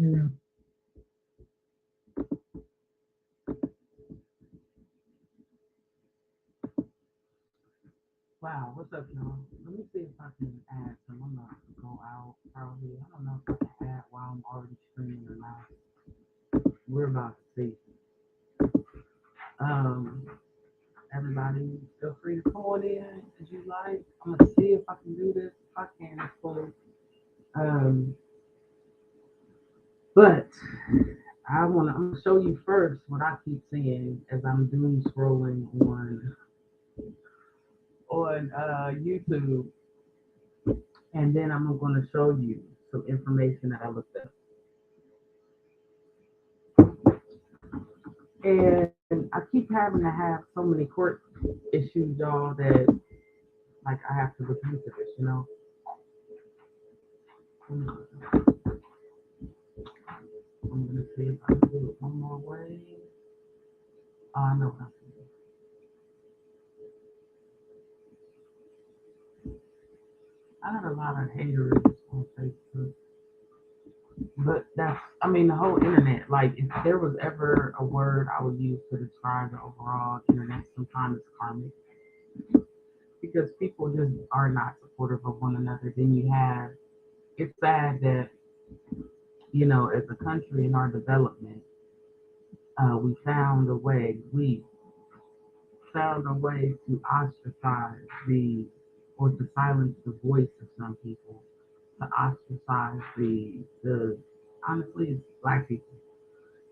Yeah. Wow, what's up, y'all? Let me see if I can add some. I'm gonna go out probably. I don't know if I can add while I'm already streaming or not. We're about to see. Um, Everybody, feel free to call it in as you like. I'm gonna see if I can do this. If I can, it's cool. Um, but I'm gonna show you first what I keep seeing as I'm doom scrolling on YouTube, and then I'm gonna show you some information that I looked up. And I keep having to have so many court issues, y'all, that like I have to look into this. I'm gonna see if I can do it one more way. I know what I can do. I got a lot of haters on Facebook, but I mean, the whole internet. Like, if there was ever a word I would use to describe the overall internet, sometimes it's karmic because people just are not supportive of one another. Then you have, it's sad that, as a country in our development, we found a way to ostracize or to silence the voice of some people, to ostracize honestly, it's black people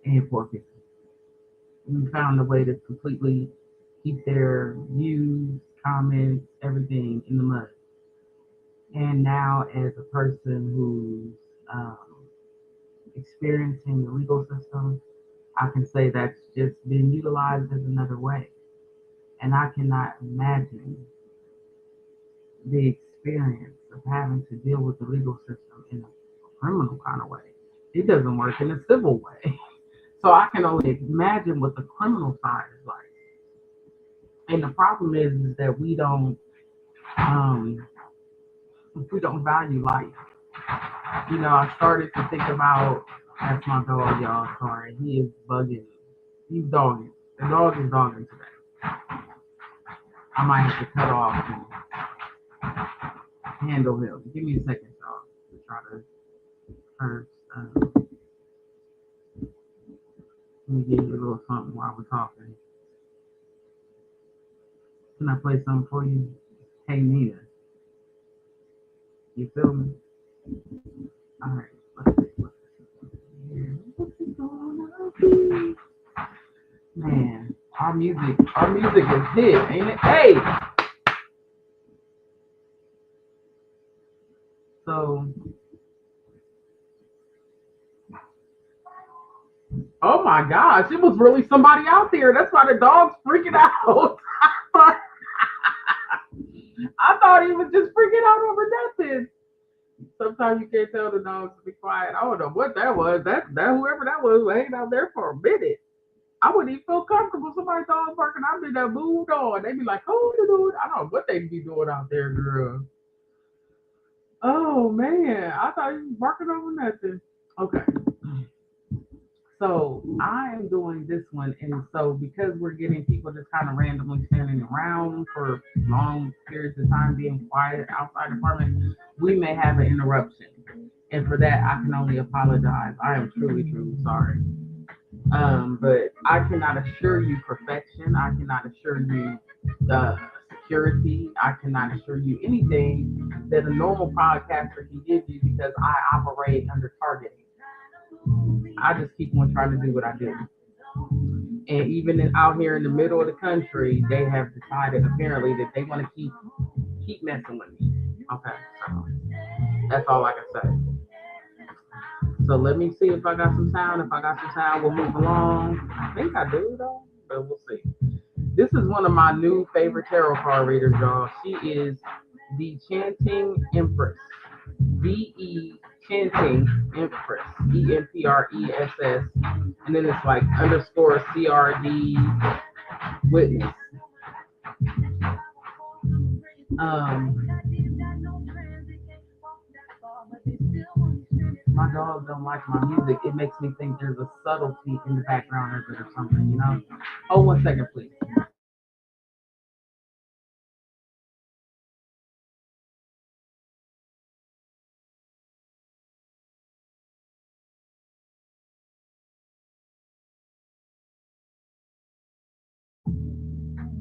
and poor people. We found a way to completely keep their views, comments, everything in the mud. And now, as a person who's um, experiencing the legal system, I can say that's just been utilized as another way. And I cannot imagine the experience of having to deal with the legal system in a criminal kind of way. It doesn't work in a civil way. So I can only imagine what the criminal side is like. And the problem is that um, we don't value life. I started to think about, that's my dog, y'all. Sorry, he is bugging. He's dogging. The dog is dogging today. I might have to cut off and handle him. Give me a second, y'all, to try to first. Let me give you a little something while we're talking. Can I play something for you? Hey, Nina. You feel me? All right. Man, our music is hit, ain't it? Hey. So, oh my gosh, it was really somebody out there. That's why the dog's freaking out. I thought he was just freaking out over nothing. Sometimes you can't tell the dogs to be quiet. I don't know what that was. That whoever that was hanging out there for a minute. I wouldn't even feel comfortable. Somebody dog barking, I'd be that moved on. They'd be like, "Oh, dude, I don't know what they'd be doing out there, girl." Oh man, I thought he was barking over nothing. Okay, so I am doing this one, and so because we're getting people just kind of randomly standing around for long periods of time, being quiet outside the apartment, we may have an interruption, and for that, I can only apologize. I am truly, truly sorry. But I cannot assure you perfection. I cannot assure you uh, security. I cannot assure you anything that a normal podcaster can give you because I operate under targeting. I just keep on trying to do what I do. And even out here in the middle of the country, they have decided apparently that they want to keep messing with me. Okay, so that's all I can say. So let me see if I got some sound. If I got some sound, we'll move along. I think I do though, but we'll see. This is one of my new favorite tarot card readers, y'all. She is the Chanting Empress. VE Chanting Empress. EMPRESS. And then it's like underscore CRD witness. Um my dog don't like my music, it makes me think there's a subtlety in the background of it or something, you know? Oh, 1 second, please.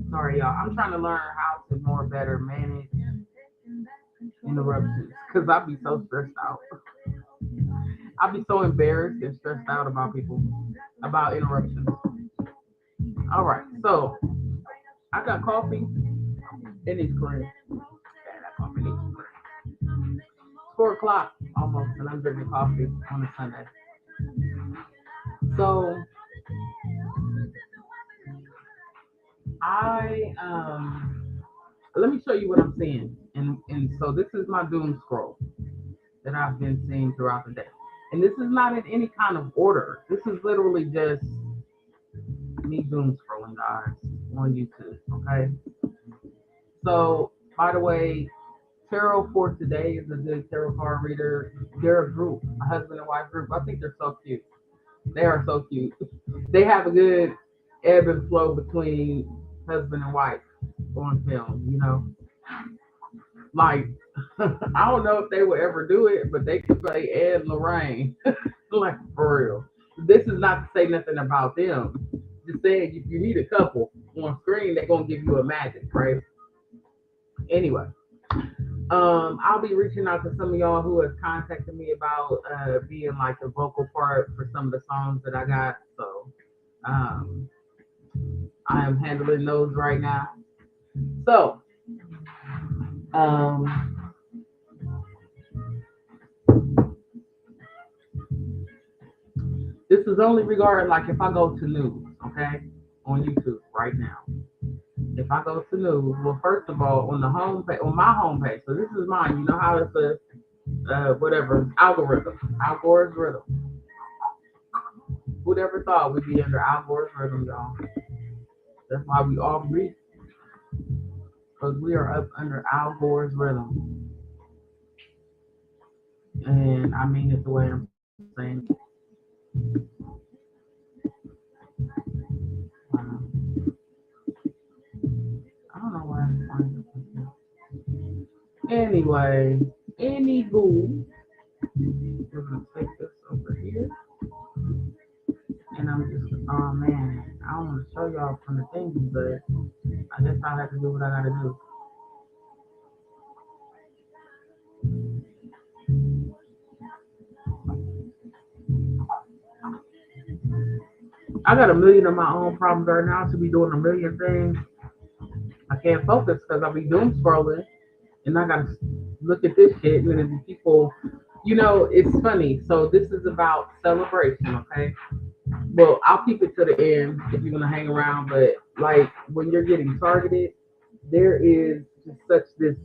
Sorry, y'all. I'm trying to learn how to more better manage interruptions because I be so stressed out. I be so embarrassed and stressed out about people, about interruptions. All right, so I got coffee and it's cream. Yeah, that coffee needs cream. 4 o'clock almost, and I'm drinking coffee on a Sunday. So I let me show you what I'm seeing, and so this is my doom scroll that I've been seeing throughout the day, and this is not in any kind of order. This is literally just me doom scrolling, guys, on YouTube. Okay. So, by the way, Tarot for Today is a good tarot card reader. They're a group, a husband and wife group. I think they're so cute. They are so cute. They have a good ebb and flow between husband and wife on film, you know? Like, I don't know if they would ever do it, but they could play Ed and Lorraine. Like, for real. This is not to say nothing about them. Just saying, if you need a couple on screen, they're going to give you a magic, right? Anyway, I'll be reaching out to some of y'all who have contacted me about being like the vocal part for some of the songs that I got. So um, I am handling those right now. So um, this is only regarding like if I go to news, okay, on YouTube right now. If I go to news, well, first of all, on the home page, on my home page, so this is mine. You know how it's a whatever algorithm, Al Gore's rhythm. Who'd ever thought we'd be under Al Gore's rhythm, y'all? That's why we all read, because we are up under Al Gore's rhythm, and I mean it the way I'm saying. Um, I don't know why I'm finding it. Anyway, anywho, we're gonna take this over here, and I'm just, oh man, I don't want to show y'all from the thing, but I guess I have to do what I gotta do. I got a million of my own problems right now to be doing a million things. I can't focus because I'll be doom scrolling and I gotta look at this shit and then people, you know, it's funny. So this is about celebration, okay? Well, I'll keep it to the end if you're gonna hang around, but like when you're getting targeted, there is just such this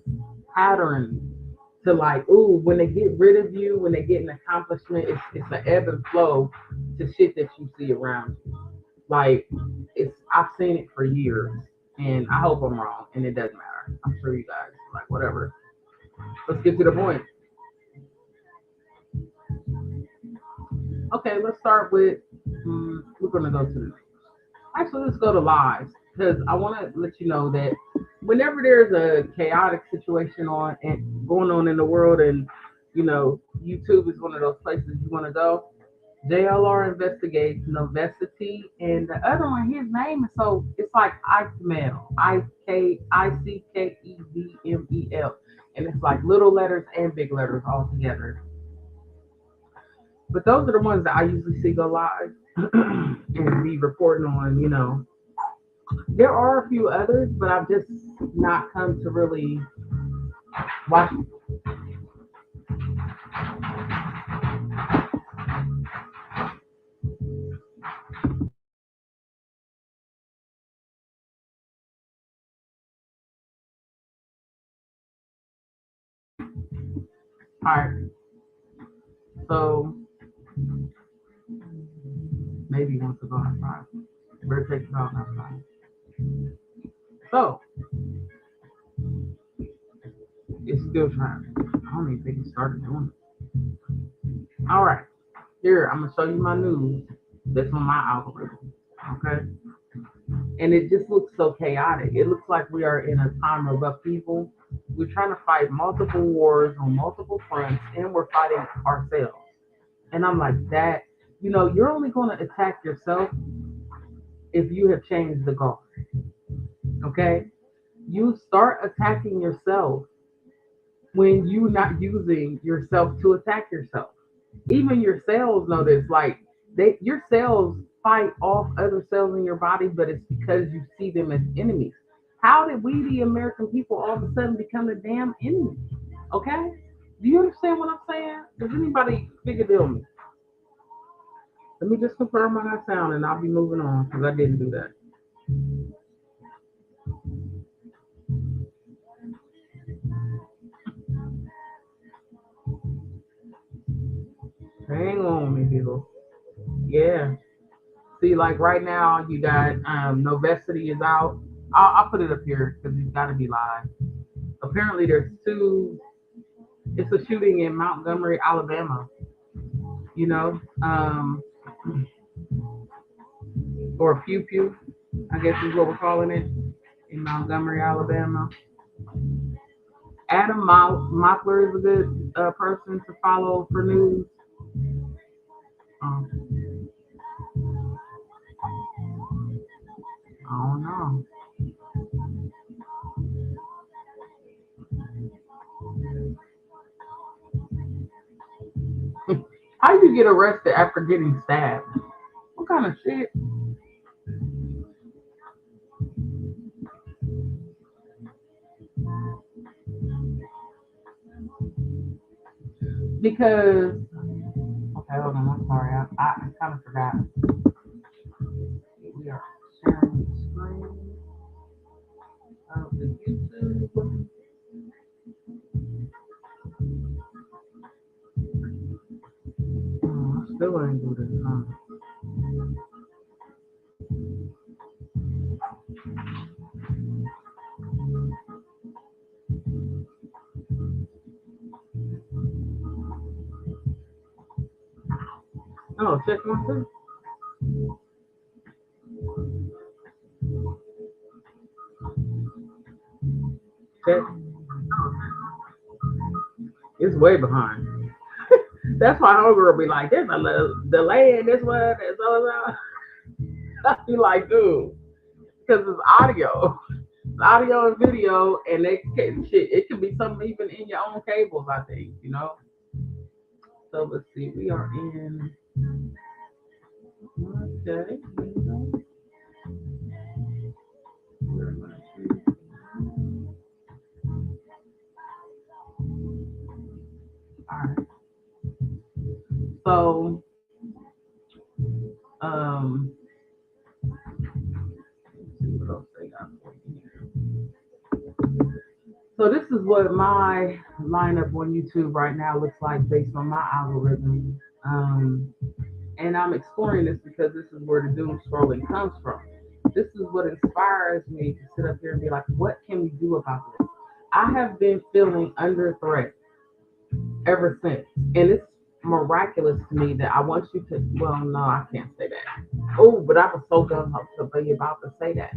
pattern to like, ooh, when they get rid of you, when they get an accomplishment, it's an ebb and flow to shit that you see around you. Like it's I've seen it for years and I hope I'm wrong and it doesn't matter. I'm sure you guys like whatever. Let's get to the point. Okay, let's start with we're gonna go to the actually let's go to lives because I want to let you know that whenever there's a chaotic situation on and going on in the world and you know YouTube is one of those places you want to go. JLR investigates Novacity, and the other one, his name is so it's like Icemel, Ickedemel, and it's like little letters and big letters all together. But those are the ones that I usually see go live and be reporting on. You know, there are a few others, but I've just not come to really watch. All right, so maybe he wants to go outside. Better take the dog outside. So it's still trying. I don't even think he started doing it. All right. Here, I'm gonna show you my news. That's on my algorithm. Okay. And it just looks so chaotic. It looks like we are in a time of upheaval. We're trying to fight multiple wars on multiple fronts, and we're fighting ourselves. And I'm like, that, you're only going to attack yourself if you have changed the goal. Okay? You start attacking yourself when you're not using yourself to attack yourself. Even your cells know this. Like, your cells fight off other cells in your body, but it's because you see them as enemies. How did we, the American people, all of a sudden become the damn enemy? Okay? Do you understand what I'm saying? Does anybody figure deal me? Let me just confirm on that sound and I'll be moving on because I didn't do that. Hang on, me people. Yeah. See, like right now, you got Novacity is out. I'll put it up here because it's got to be live. Apparently, there's two. It's a shooting in Montgomery, Alabama. You know, or pew pew, I guess is what we're calling it in Montgomery, Alabama. Adam Mockler is a good person to follow for news. Um, I don't know. How you get arrested after getting stabbed? What kind of shit? Because okay, hold on. I'm sorry. I kind of forgot. We are sharing the screen of the YouTube. I still ain't do this. Oh, check one too. Check. It's way behind. That's why homegirl be like, "There's a little delay in this one." And so I be like, dude, because it's audio. It's audio and video, and they can shit. It could be something even in your own cables. I think you know. So let's see. We are in. Okay. All right. So, um, let's see what else they got for you. So this is what my lineup on YouTube right now looks like based on my algorithm. And I'm exploring this because this is where the doom scrolling comes from. This is what inspires me to sit up here and be like, what can we do about this? I have been feeling under threat ever since. And it's miraculous to me that I want you to, well, no, I can't say that. Oh, but I was so gung ho to be about to say that.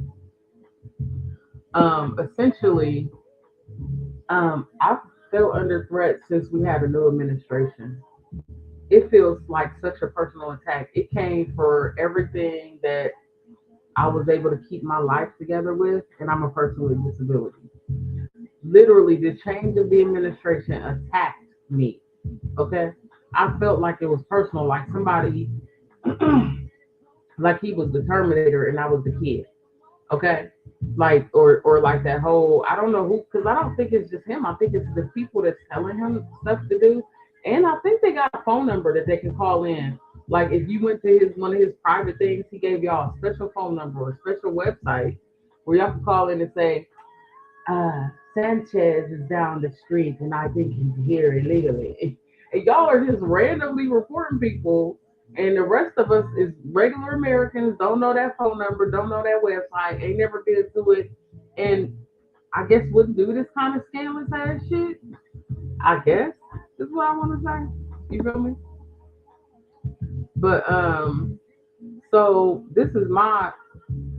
Essentially, I feel under threat since we had a new administration. It feels like such a personal attack. It came for everything that I was able to keep my life together with, and I'm a person with disability. Literally, the change of the administration attacked me. Okay, I felt like it was personal, like somebody, like he was the Terminator and I was the kid. Okay, like or like that whole I don't know who because I don't think it's just him. I think it's the people that's telling him stuff to do, and I think they got a phone number that they can call in. Like if you went to his one of his private things, he gave y'all a special phone number or a special website where y'all can call in and say, Sanchez is down the street and I think he's here illegally. And y'all are just randomly reporting people, and the rest of us is regular Americans, don't know that phone number, don't know that website, ain't never been to it, and I guess wouldn't do this kind of scandalous ass shit. I guess is what I want to say. You feel me? But so this is my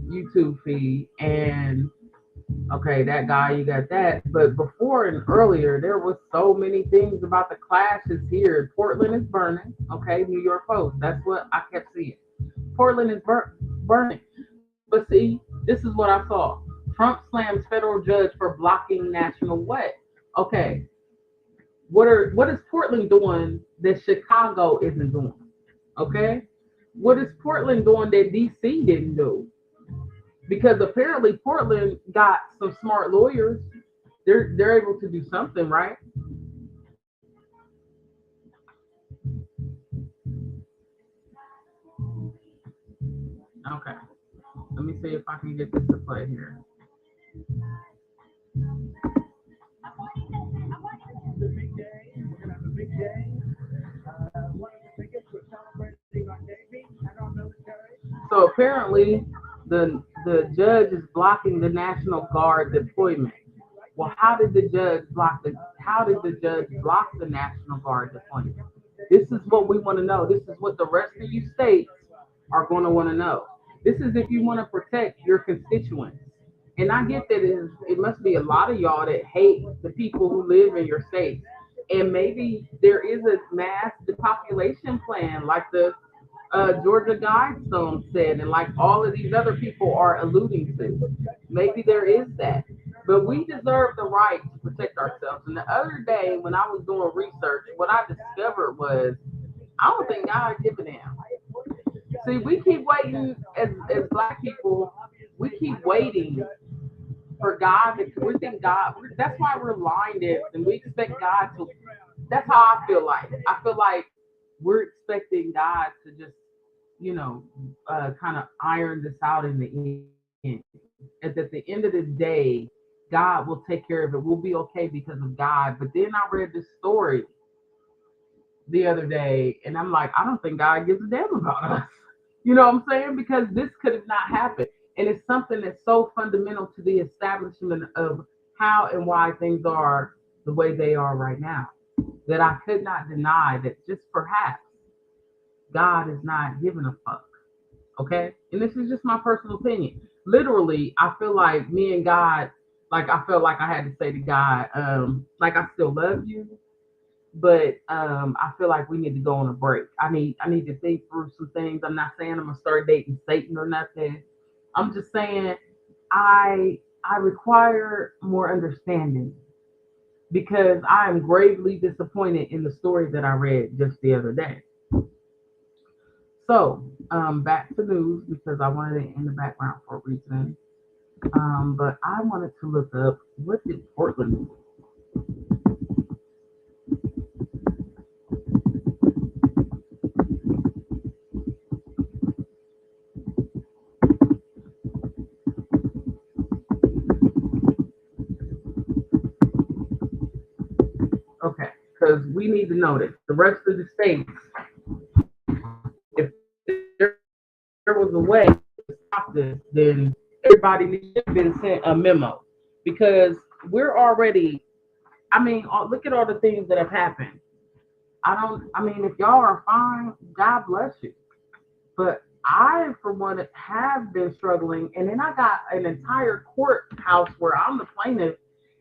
YouTube feed, and okay, that guy, you got that. But before and earlier, there was so many things about the clashes here. Portland is burning. Okay, New York Post. That's what I kept seeing. Portland is burning. But see, this is what I saw. Trump slams federal judge for blocking national what? Okay, what is Portland doing that Chicago isn't doing? Okay, what is Portland doing that DC didn't do? Because apparently Portland got some smart lawyers. They're able to do something, right? Okay. Let me see if I can get this to play here. So apparently the judge is blocking the National Guard deployment. Well, how did the judge block the National Guard deployment? This is what we want to know. This is what the rest of you states are going to want to know. This is if you want to protect your constituents. And I get that it must be a lot of y'all that hate the people who live in your state. And maybe there is a mass depopulation plan like the Georgia Guidestone said, and like all of these other people are alluding to. Maybe there is that. But we deserve the right to protect ourselves. And the other day, when I was doing research, what I discovered was I don't think God give a damn. See, we keep waiting as black people, we keep waiting for God to, we think God, that's why we're blinded and we expect God to, that's how I feel like. I feel like we're expecting God to just, kind of iron this out in the end. And at the end of the day, God will take care of it. We'll be okay because of God. But then I read this story the other day, and I'm like, I don't think God gives a damn about us. You know what I'm saying? Because this could have not happened. And it's something that's so fundamental to the establishment of how and why things are the way they are right now that I could not deny that just perhaps God is not giving a fuck. Okay? And this is just my personal opinion. Literally, I feel like me and God, like I felt like I had to say to God, like I still love you, but I feel like we need to go on a break. I need to think through some things. I'm not saying I'm gonna start dating Satan or nothing. I'm just saying I require more understanding because I am gravely disappointed in the story that I read just the other day. So back to news because I wanted it in the background for a reason. But I wanted to look up what did Portland do? Okay, because we need to know this. The rest of the states, if there was a way to stop this, then everybody needs to have been sent a memo because we're already. I mean, look at all the things that have happened. I don't. I mean, if y'all are fine, God bless you. But I, for one, have been struggling, and then I got an entire courthouse where I'm the plaintiff.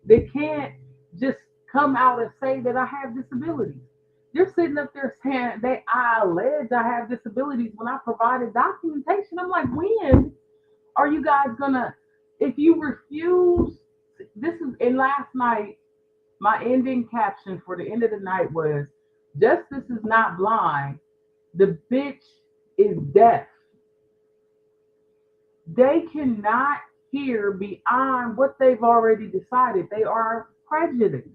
They can't just come out and say that I have disabilities. They're sitting up there saying they I allege I have disabilities when I provided documentation. I'm like, when are you guys gonna? If you refuse, this is. And last night, my ending caption for the end of the night was, "Justice is not blind. The bitch is deaf. They cannot hear beyond what they've already decided. They are prejudiced.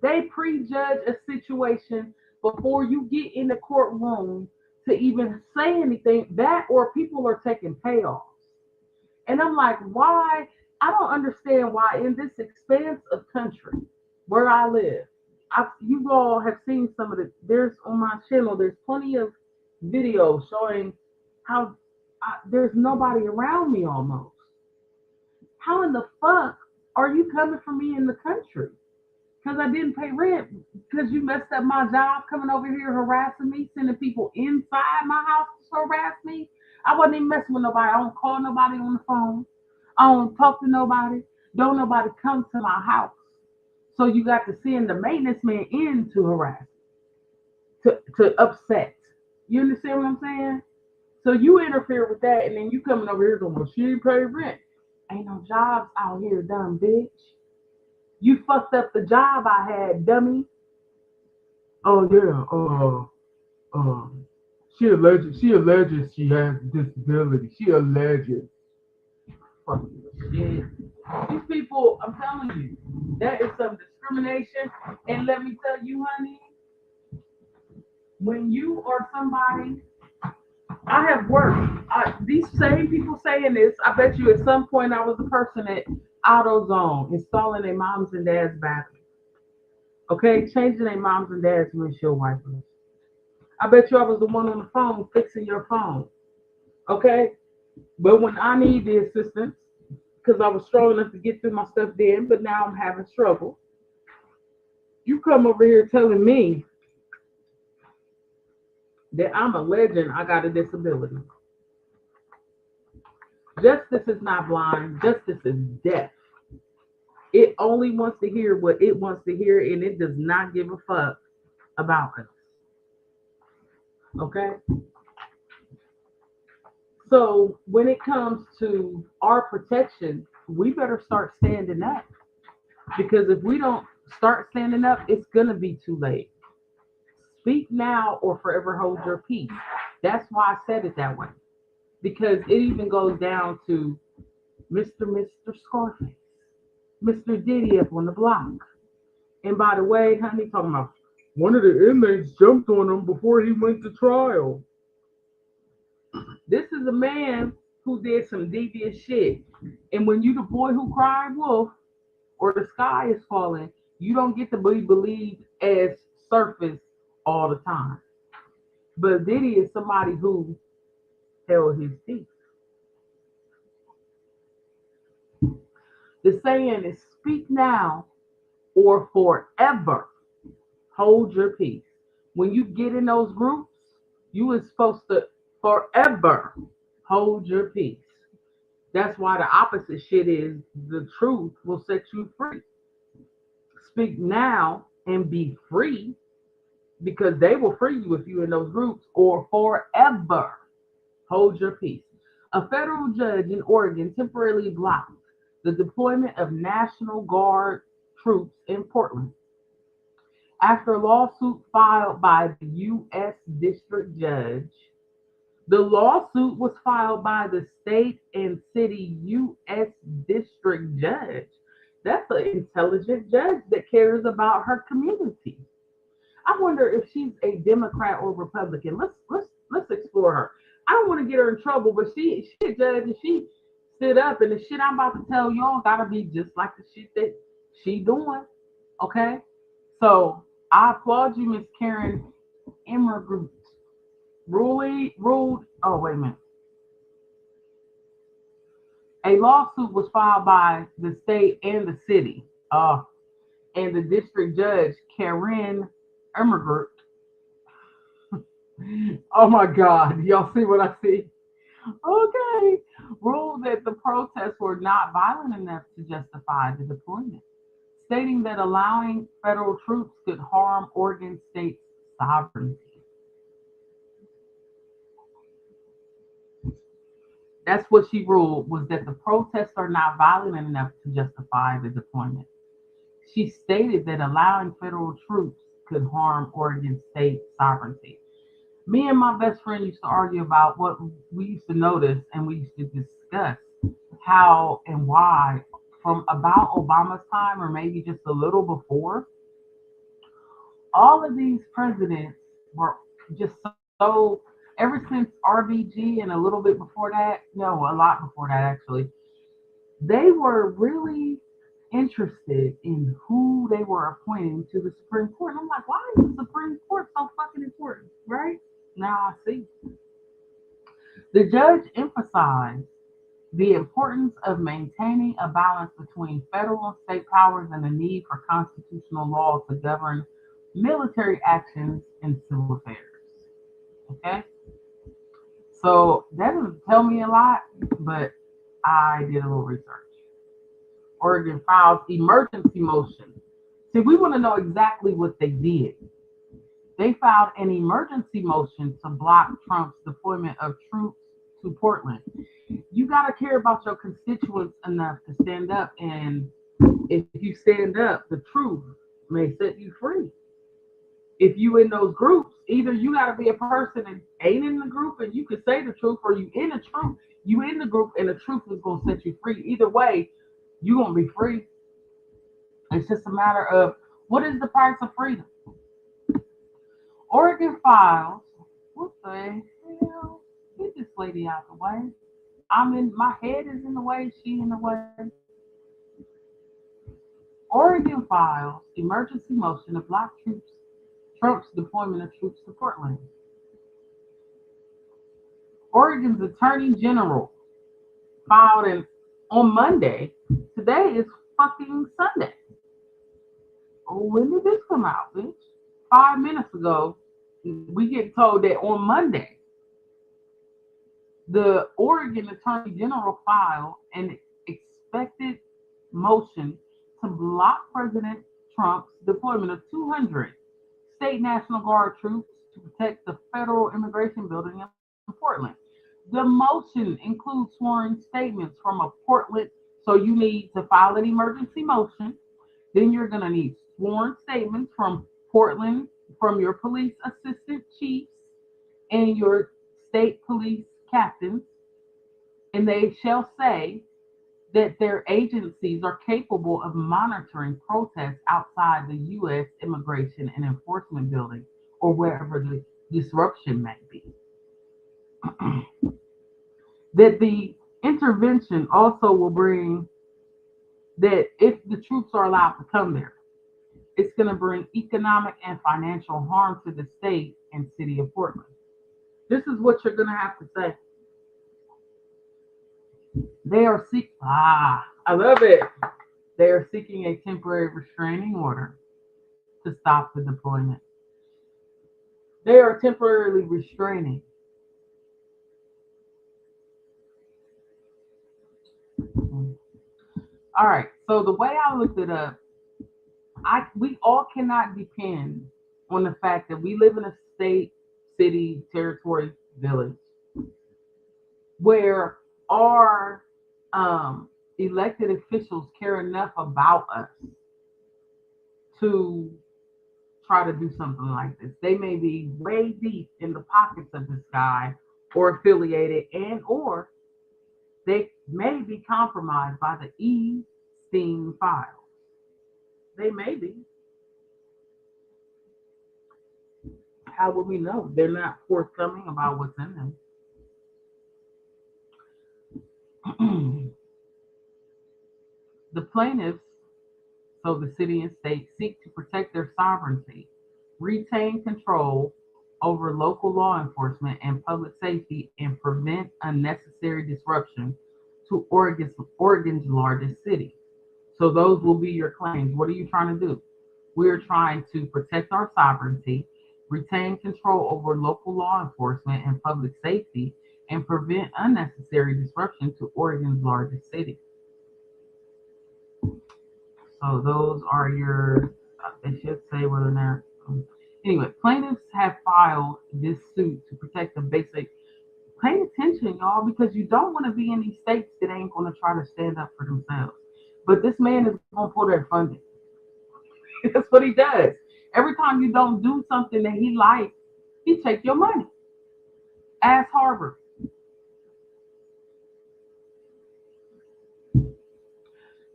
They prejudge a situation before you get in the courtroom to even say anything. That or people are taking payoffs. And I'm like, why? I don't understand why in this expanse of country where I live, you all have seen some of the, there's on my channel, there's plenty of videos showing how there's nobody around me almost. How in the fuck are you coming for me in the country? Because I didn't pay rent. Because you messed up my job coming over here harassing me, sending people inside my house to harass me. I wasn't even messing with nobody. I don't call nobody on the phone. I don't talk to nobody. Don't nobody come to my house. So you got to send the maintenance man in to harass, to upset. You understand what I'm saying? So you interfere with that, and then you coming over here going, well, she ain't pay rent. Ain't no jobs out here, dumb bitch. You fucked up the job I had, dummy. Oh yeah, she alleges she has disability. She alleges. Fucking shit. These people, I'm telling you, that is some discrimination. And let me tell you, honey, when you are somebody, I have worked. These same people saying this, I bet you at some point I was the person at AutoZone installing their moms and dads bathroom. Okay, changing their moms and dads windshield wipers. I bet you I was the one on the phone fixing your phone. Okay, but when I need the assistance, because I was strong enough to get through my stuff then, but now I'm having struggle. You come over here telling me that I'm a legend, I got a disability. Justice is not blind, justice is deaf. It only wants to hear what it wants to hear, and it does not give a fuck about us. Okay? So when it comes to our protection, we better start standing up. Because if we don't start standing up, it's gonna be too late. Speak now or forever hold your peace. That's why I said it that way. Because it even goes down to Mr. Scarface, Mr. Diddy up on the block. And by the way, honey, talking about one of the inmates jumped on him before he went to trial. This is a man who did some devious shit. And when you the boy who cried wolf or the sky is falling, you don't get to be believed as surface all the time. But Diddy is somebody who held his peace. The saying is speak now or forever hold your peace. When you get in those groups, you is supposed to forever hold your peace. That's why the opposite shit is the truth will set you free. Speak now and be free because they will free you if you're in those groups or forever hold your peace. A federal judge in Oregon temporarily blocked the deployment of National Guard troops in Portland after a lawsuit filed by the U.S. District Judge. The lawsuit was filed by the state and city U.S. District Judge. That's an intelligent judge that cares about her community. I wonder if she's a Democrat or Republican. Let's explore her. I don't want to get her in trouble, but she a judge and she stood up, and the shit I'm about to tell y'all gotta be just like the shit that she doing. Okay, so I applaud you, Miss Karen Emmer ruled. Oh wait a minute. A lawsuit was filed by the state and the city, and the district judge Karen Emmergert. Oh my God, y'all see what I see? Okay, ruled that the protests were not violent enough to justify the deployment, stating that allowing federal troops could harm Oregon state's sovereignty. That's what she ruled, was that the protests are not violent enough to justify the deployment. She stated that allowing federal troops could harm Oregon state sovereignty. Me and my best friend used to argue about what we used to notice, and we used to discuss how and why from about Obama's time or maybe just a little before, all of these presidents were just so ever since RBG and a little bit before that, no, a lot before that actually, they were really interested in who they were appointing to the Supreme Court. And I'm like, why is the Supreme Court so fucking important, right? Now I see. The judge emphasized The importance of maintaining a balance between federal and state powers and the need for constitutional law to govern military actions in civil affairs. Okay, so that doesn't tell me a lot, but I did a little research. Oregon files emergency motion. See, we want to know exactly what they did. They filed an emergency motion to block Trump's deployment of troops to Portland. You got to care about your constituents enough to stand up. And if you stand up, the truth may set you free. If you in those groups, either you got to be a person that ain't in the group and you can say the truth, or you in the group and the truth is going to set you free. Either way, you going to be free. It's just a matter of what is the price of freedom. Oregon files. What the hell? Get this lady out the way. My head is in the way, she in the way. Oregon files emergency motion to block Trump's deployment of troops to Portland. Oregon's Attorney General filed on Monday. Today is fucking Sunday. Oh, when did this come out, bitch? 5 minutes ago, we get told that on Monday, the Oregon Attorney General filed an expected motion to block President Trump's deployment of 200 state National Guard troops to protect the federal immigration building in Portland. The motion includes sworn statements from a Portland, so you need to file an emergency motion. Then you're going to need sworn statements from Portland, from your police assistant chiefs and your state police captains, and they shall say that their agencies are capable of monitoring protests outside the U.S. Immigration and Enforcement Building or wherever the disruption may be. That the intervention also will bring, that if the troops are allowed to come there, it's going to bring economic and financial harm to the state and city of Portland. This is what you're going to have to say. They are I love it. They are seeking a temporary restraining order to stop the deployment. They are temporarily restraining. All right. So the way I looked it up, we all cannot depend on the fact that we live in a state, city, territory, village where our elected officials care enough about us to try to do something like this. They may be way deep in the pockets of this guy or affiliated, and or they may be compromised by the Epstein files. They may be. How will we know? They're not forthcoming about what's in them. The plaintiffs, so the city and state, seek to protect their sovereignty, retain control over local law enforcement and public safety, and prevent unnecessary disruption to Oregon's largest city. So those will be your claims. What are you trying to do? We're trying to protect our sovereignty, retain control over local law enforcement and public safety, and prevent unnecessary disruption to Oregon's largest city. So those are your, they should say whether or not. Anyway, plaintiffs have filed this suit to protect the basic. Pay attention, y'all, because you don't want to be in these states that ain't going to try to stand up for themselves. But this man is going to pull their funding. That's what he does. Every time you don't do something that he likes, he take your money. Ask Harvard.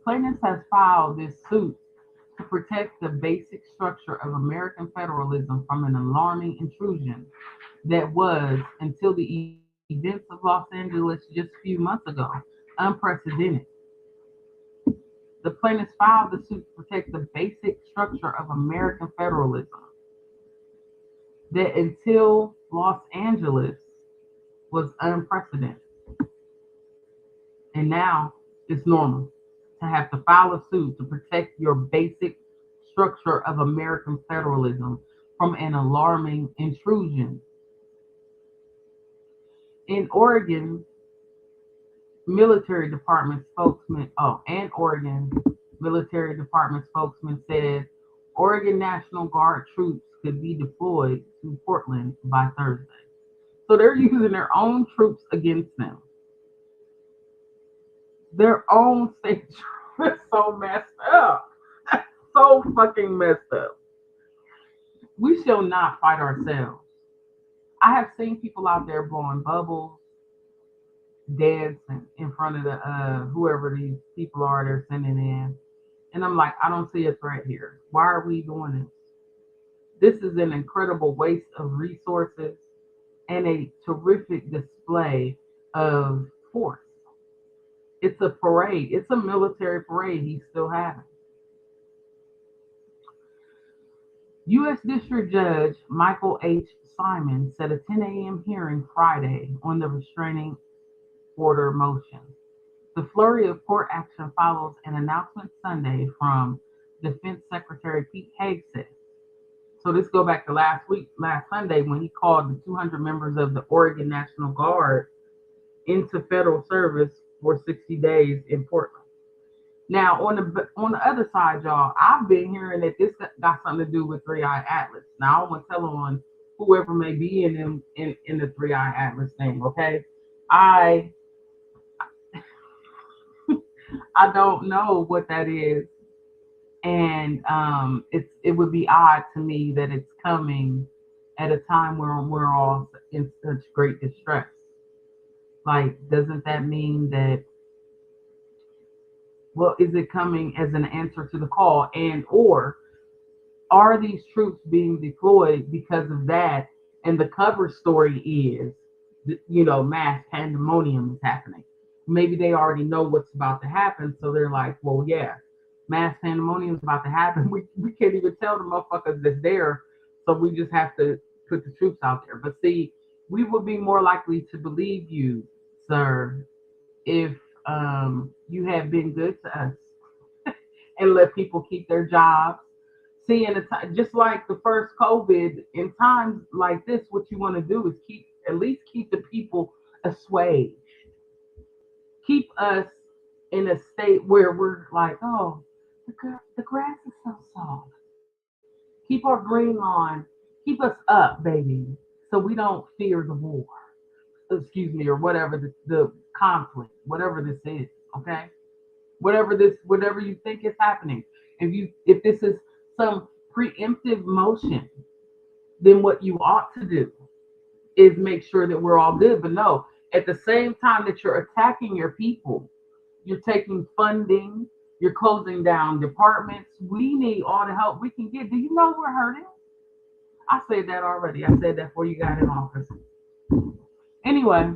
Plaintiffs has filed this suit to protect the basic structure of American federalism from an alarming intrusion that was, until the events of Los Angeles just a few months ago, unprecedented. The plaintiffs filed the suit to protect the basic structure of American federalism that, until Los Angeles, was unprecedented. And now it's normal to have to file a suit to protect your basic structure of American federalism from an alarming intrusion. In Oregon, military department spokesman, and Oregon military department spokesman said Oregon National Guard troops could be deployed to Portland by Thursday. So they're using their own troops against them. Their own state troops is so messed up. So fucking messed up. We shall not fight ourselves. I have seen people out there blowing bubbles, dancing in front of the whoever these people are they're sending in. And I'm like, I don't see a threat here. Why are we doing this? This is an incredible waste of resources and a terrific display of force. It's a parade. It's a military parade he's still having. U.S. District Judge Michael H. Simon set a 10 a.m. hearing Friday on the restraining order motion. The flurry of court action follows an announcement Sunday from Defense Secretary Pete Hegseth. So this go back to last Sunday, when he called the 200 members of the Oregon National Guard into federal service for 60 days in Portland. Now, on the other side, y'all, I've been hearing that this got something to do with Three Eye Atlas. Now, I want to tell on whoever may be in the Three Eye Atlas thing. Okay, I don't know what that is, and it would be odd to me that it's coming at a time where we're all in such great distress. Like, doesn't that mean that? Well, is it coming as an answer to the call, and or are these troops being deployed because of that? And the cover story is, mass pandemonium is happening. Maybe they already know what's about to happen, so they're like, well, yeah, mass pandemonium is about to happen. We can't even tell the motherfuckers that's there, so we just have to put the troops out there. But see, we would be more likely to believe you, sir, if you have been good to us and let people keep their jobs. See, just like the first COVID, in times like this, what you want to do is at least keep the people assuaged. Keep us in a state where we're like, oh, the grass is so soft. Keep our green on. Keep us up, baby, so we don't fear the war. Excuse me, or whatever the conflict, whatever this is, okay? Whatever you think is happening. If this is some preemptive motion, then what you ought to do is make sure that we're all good. But no, at the same time that you're attacking your people, you're taking funding, you're closing down departments. We need all the help we can get. Do you know we're hurting? I said that already. I said that before you got in office. Anyway,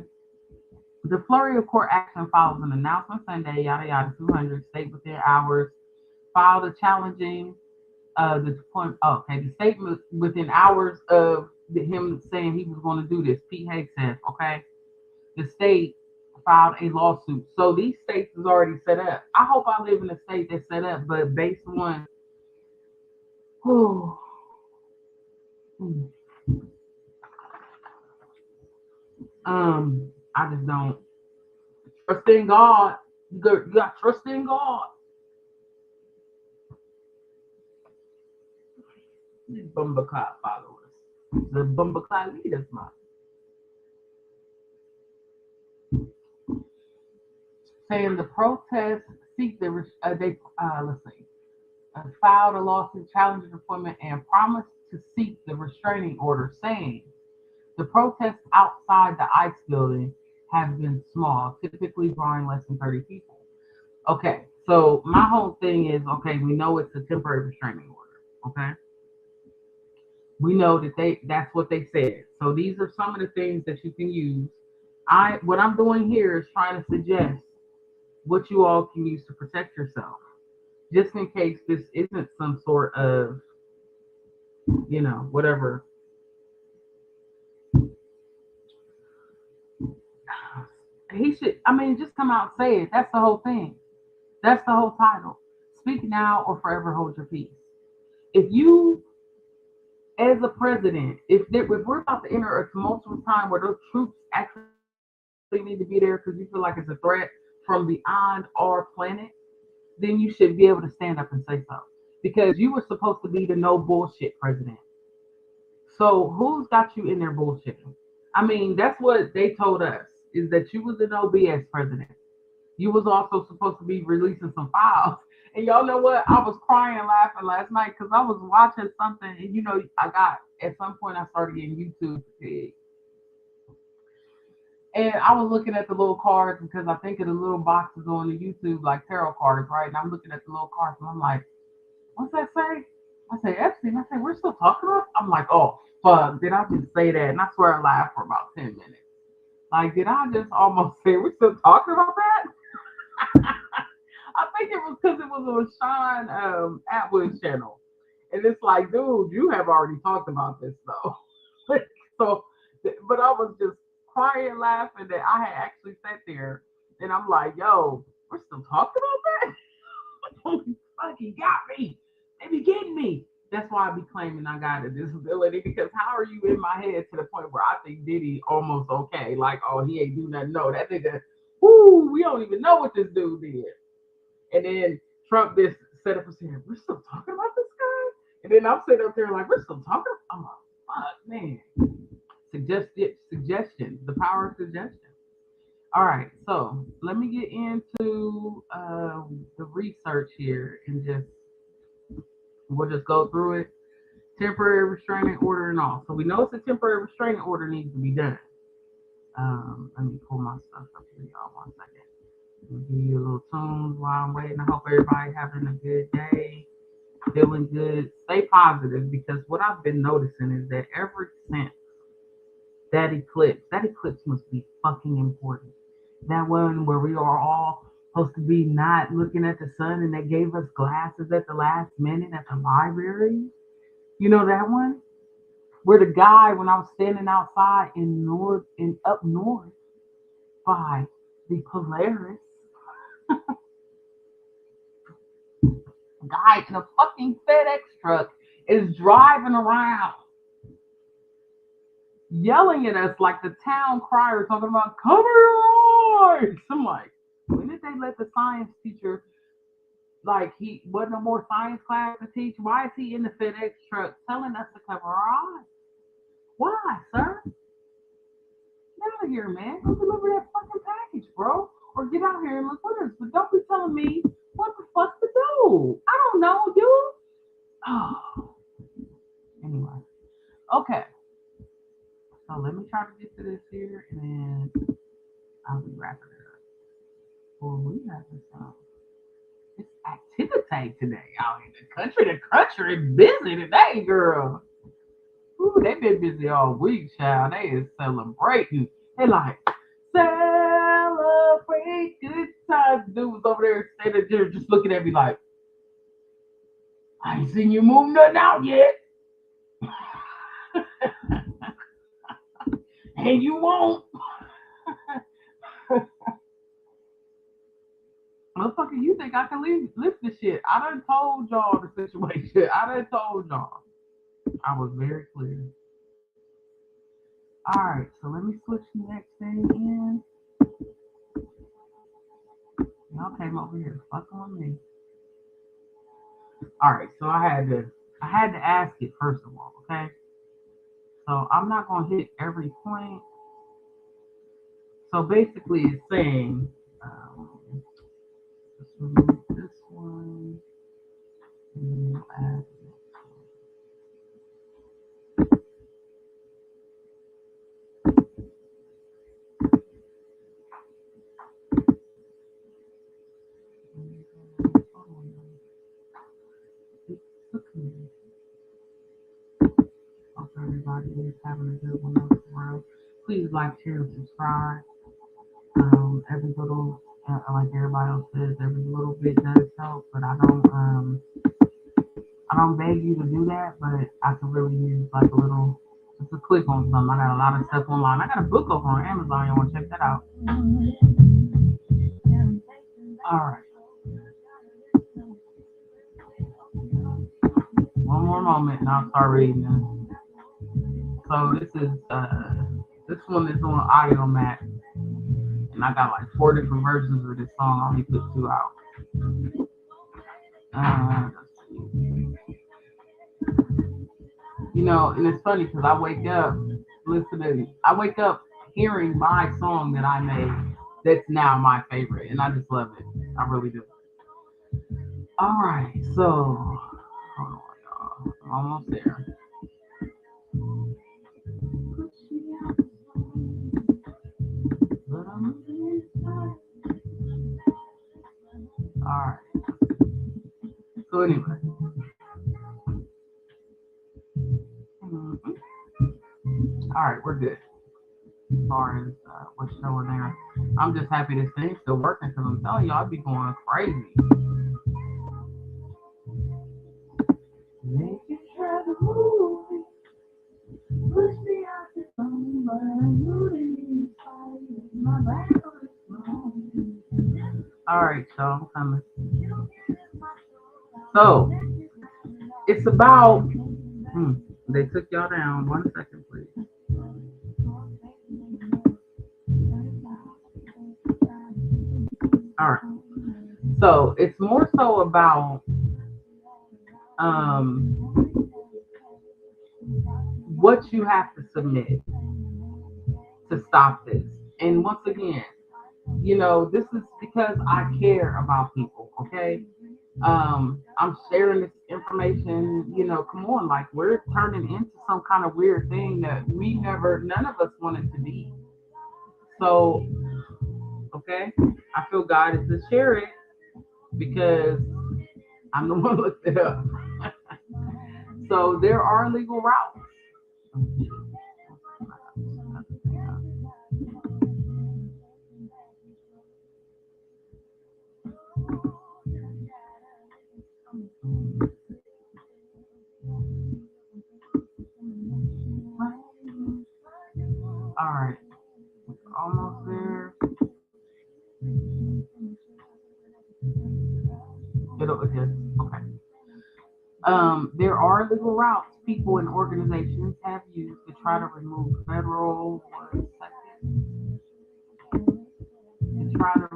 the flurry of court action follows an announcement Sunday, yada yada, 200 state within hours filed a challenging the deployment. Oh, okay, the statement within hours of him saying he was going to do this. Pete Hegseth, okay, the state filed a lawsuit. So these states is already set up. I hope I live in a state that's set up, but based on I just don't trust in God. You got trust in God. These Bumbleclot followers, the Bumbleclot leaders, man. Saying the protests seek the filed a lawsuit challenging the appointment and promised to seek the restraining order, saying the protests outside the ICE building have been small, typically drawing less than 30 people. Okay, so my whole thing is, okay, we know it's a temporary restraining order, okay? We know that that's what they said. So these are some of the things that you can use. What I'm doing here is trying to suggest what you all can use to protect yourself, just in case this isn't some sort of, whatever. he should. I mean, just come out and say it. That's the whole thing. That's the whole title. Speak now or forever hold your peace. If you, as a president, if we're about to enter a tumultuous time where those troops actually need to be there because you feel like it's a threat from beyond our planet, then you should be able to stand up and say so. Because you were supposed to be the no bullshit president. So who's got you in there bullshitting? I mean, that's what they told us is that you was the no BS president. You was also supposed to be releasing some files. And y'all know what? I was crying and laughing last night because I was watching something, and I got at some point I started getting YouTube fatigue. And I was looking at the little cards because I think of the little boxes on the YouTube like tarot cards, right? And I'm looking at the little cards and I'm like, what's that say? I say Epstein. I say, we're still talking about? I'm like, oh fuck, did I just say that? And I swear I laughed for about 10 minutes. Like, did I just almost say we're still talking about that? I think it was because it was on Sean Atwood's channel. And it's like, dude, you have already talked about this though. So, but I was just crying, laughing that I had actually sat there and I'm like, yo, we're still talking about that? Holy fuck, he got me. They be getting me. That's why I be claiming I got a disability because how are you in my head to the point where I think Diddy almost okay? Like, oh, he ain't do nothing. No, that nigga, whoo, we don't even know what this dude did. And then Trump just set up and said, we're still talking about this guy? And then I'm sitting up there like, we're still talking? I'm like, fuck, man. Suggestion, the power of suggestion. All right, so let me get into the research here and we'll just go through it. Temporary restraining order and all. So we know it's a temporary restraining order needs to be done. Let me pull my stuff up here, y'all. 1 second. I'll give you a little tunes while I'm waiting. I hope everybody having a good day, feeling good. Stay positive because what I've been noticing is that ever since that eclipse must be fucking important. That one where we are all supposed to be not looking at the sun and they gave us glasses at the last minute at the library. You know that one? Where the guy, when I was standing outside in up north by the Polaris, guy in a fucking FedEx truck is driving around yelling at us like the town crier talking about cover your eyes. I'm like, when did they let the science teacher, like, he wasn't no more science class to teach? Why is he in the FedEx truck telling us to cover our eyes? Why, sir? Get out of here, man. Go deliver that fucking package, bro. Or get out here and look with us. But don't be telling me what the fuck to do. I don't know, dude. Oh. Anyway. Okay. So let me try to get to this here and then I'll be wrapping it up. Well, we have this it's activity today out in the country. The country is busy today, girl. Ooh, they been busy all week, child. They is celebrating. They like celebrate good times. Dudes over there standing there just looking at me like, I ain't seen you move nothing out yet. And you won't. Motherfucker, you think I can lift this shit? I done told y'all the situation. I done told y'all. I was very clear. Alright, so let me switch the next thing in. Y'all came over here fucking with me. Alright, so I had to ask it first of all, okay? So I'm not gonna hit every point. So basically it's saying let's remove this one and we'll add hope everybody is having a good one tomorrow. Please like, share, and subscribe. Every little, like everybody else says, every little bit does help. But I don't beg you to do that. But I could really use like a little to click on something. I got a lot of stuff online. I got a book over on Amazon. You want to check that out? All right. One more moment and I'll start reading this. So this one is on Audio Mac, and I got like 4 different versions of this song. I only put 2 out. And it's funny because I wake up hearing my song that I made that's now my favorite, and I just love it. I really do. All right, so hold on, y'all. I'm almost there. All right. So anyway. All right, we're good. As far as what's showing there, I'm just happy this thing's still working because I'm telling y'all, I'd be going crazy. Make it try to move me, push me out the phone, but I wouldn't fight my back on the phone. All right, so I'm coming. So it's about. They took y'all down. 1 second, please. All right. So it's more so about what you have to submit to stop this. And once again, this is because I care about people. Okay. I'm sharing this information, come on, like we're turning into some kind of weird thing that none of us wanted to be. So, okay, I feel God is to share it because I'm the one who looked it up. So there are legal routes. All right, almost there. Okay. There are legal routes people and organizations have used to try to remove federal. To try to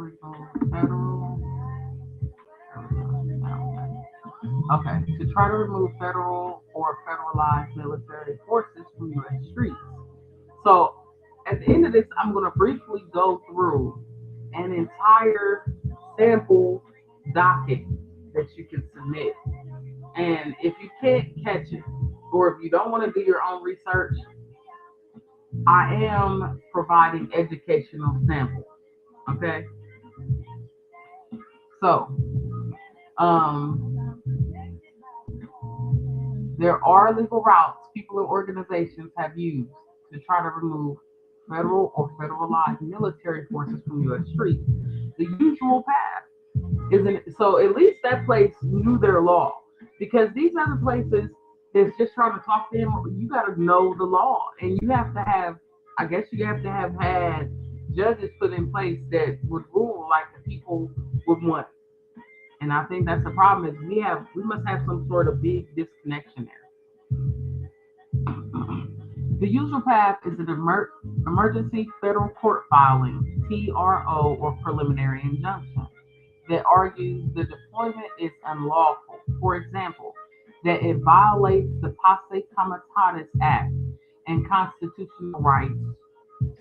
remove federal or federalized military forces from U.S. streets. So at the end of this, I'm going to briefly go through an entire sample docket that you can submit. And if you can't catch it, or if you don't want to do your own research, I am providing educational samples. Okay? So, there are legal routes people and organizations have used to try to remove federal or federalized military forces from U.S. streets. The usual path isn't so. At least that place knew their law, because these other places that's just trying to talk to them, you got to know the law, and you have to have. I guess you have to have had judges put in place that would rule like the people would want. And I think that's the problem is we must have some sort of big disconnection there. The usual path is an emergency federal court filing, TRO, or preliminary injunction that argues the deployment is unlawful. For example, that it violates the Posse Comitatus Act and constitutional rights.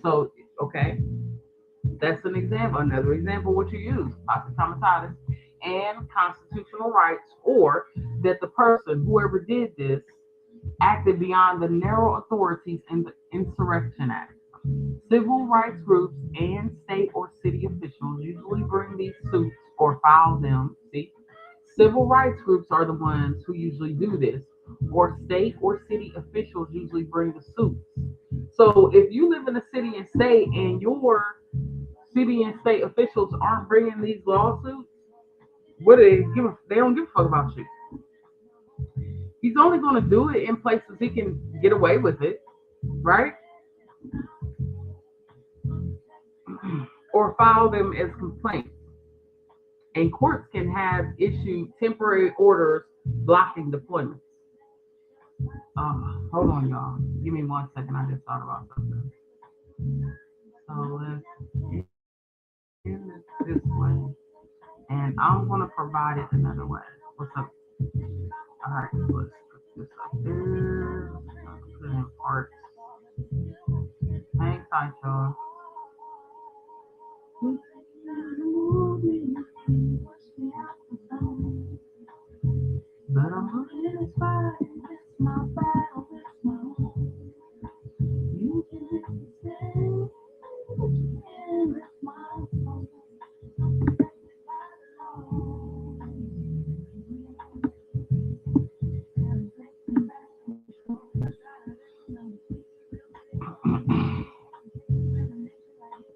So, okay, that's an example. Another example, what you use, Posse Comitatus and constitutional rights, or that the person, whoever did this, acted beyond the narrow authorities in the Insurrection Act. Civil rights groups and state or city officials usually bring these suits or file them. See, civil rights groups are the ones who usually do this, or state or city officials usually bring the suits. So if you live in a city and state and your city and state officials aren't bringing these lawsuits, what do they give? They don't give a fuck about you. He's only going to do it in places he can get away with it. right? Or file them as complaints. And courts can have issued temporary orders blocking deployments. Hold on, y'all. Give me 1 second. I just thought about something. So let's get this way. And I'm going to provide it another way. What's up? All right, let's put this up there. Put in parts. Hang tight, y'all. But I'm looking as far as my battle. You can say,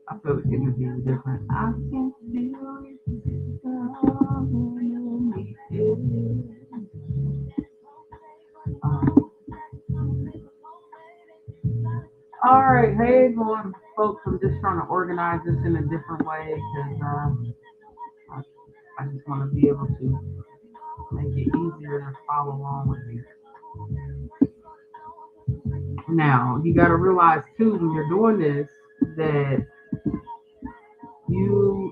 I feel like it would be different. I can feel it. All right, hey everyone, folks. I'm just trying to organize this in a different way because I just want to be able to make it easier to follow along with you. Now, you got to realize too when you're doing this that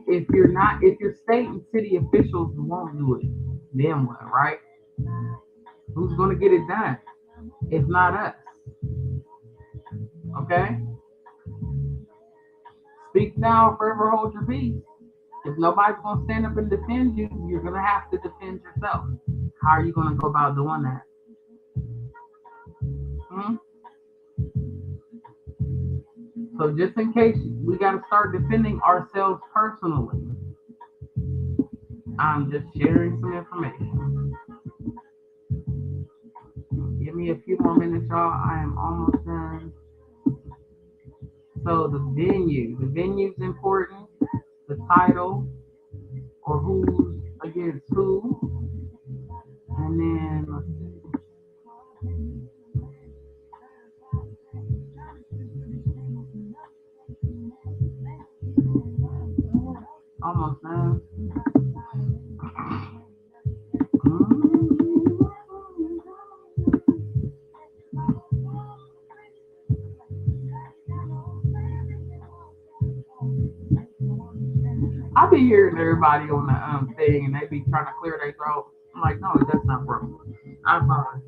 if your state and city officials won't do it, then what, right? Who's going to get it done? If not us, okay? Speak now, forever hold your peace. If nobody's going to stand up and defend you, you're going to have to defend yourself. How are you going to go about doing that? Hmm? So just in case we got to start defending ourselves personally, I'm just sharing some information. Give me a few more minutes, y'all. I am almost done. So the venue's important, the title, or who's against who, and then let's see. Almost done. I be hearing everybody on the thing, and they be trying to clear their throat. I'm like, no, that's not broke. I'm fine.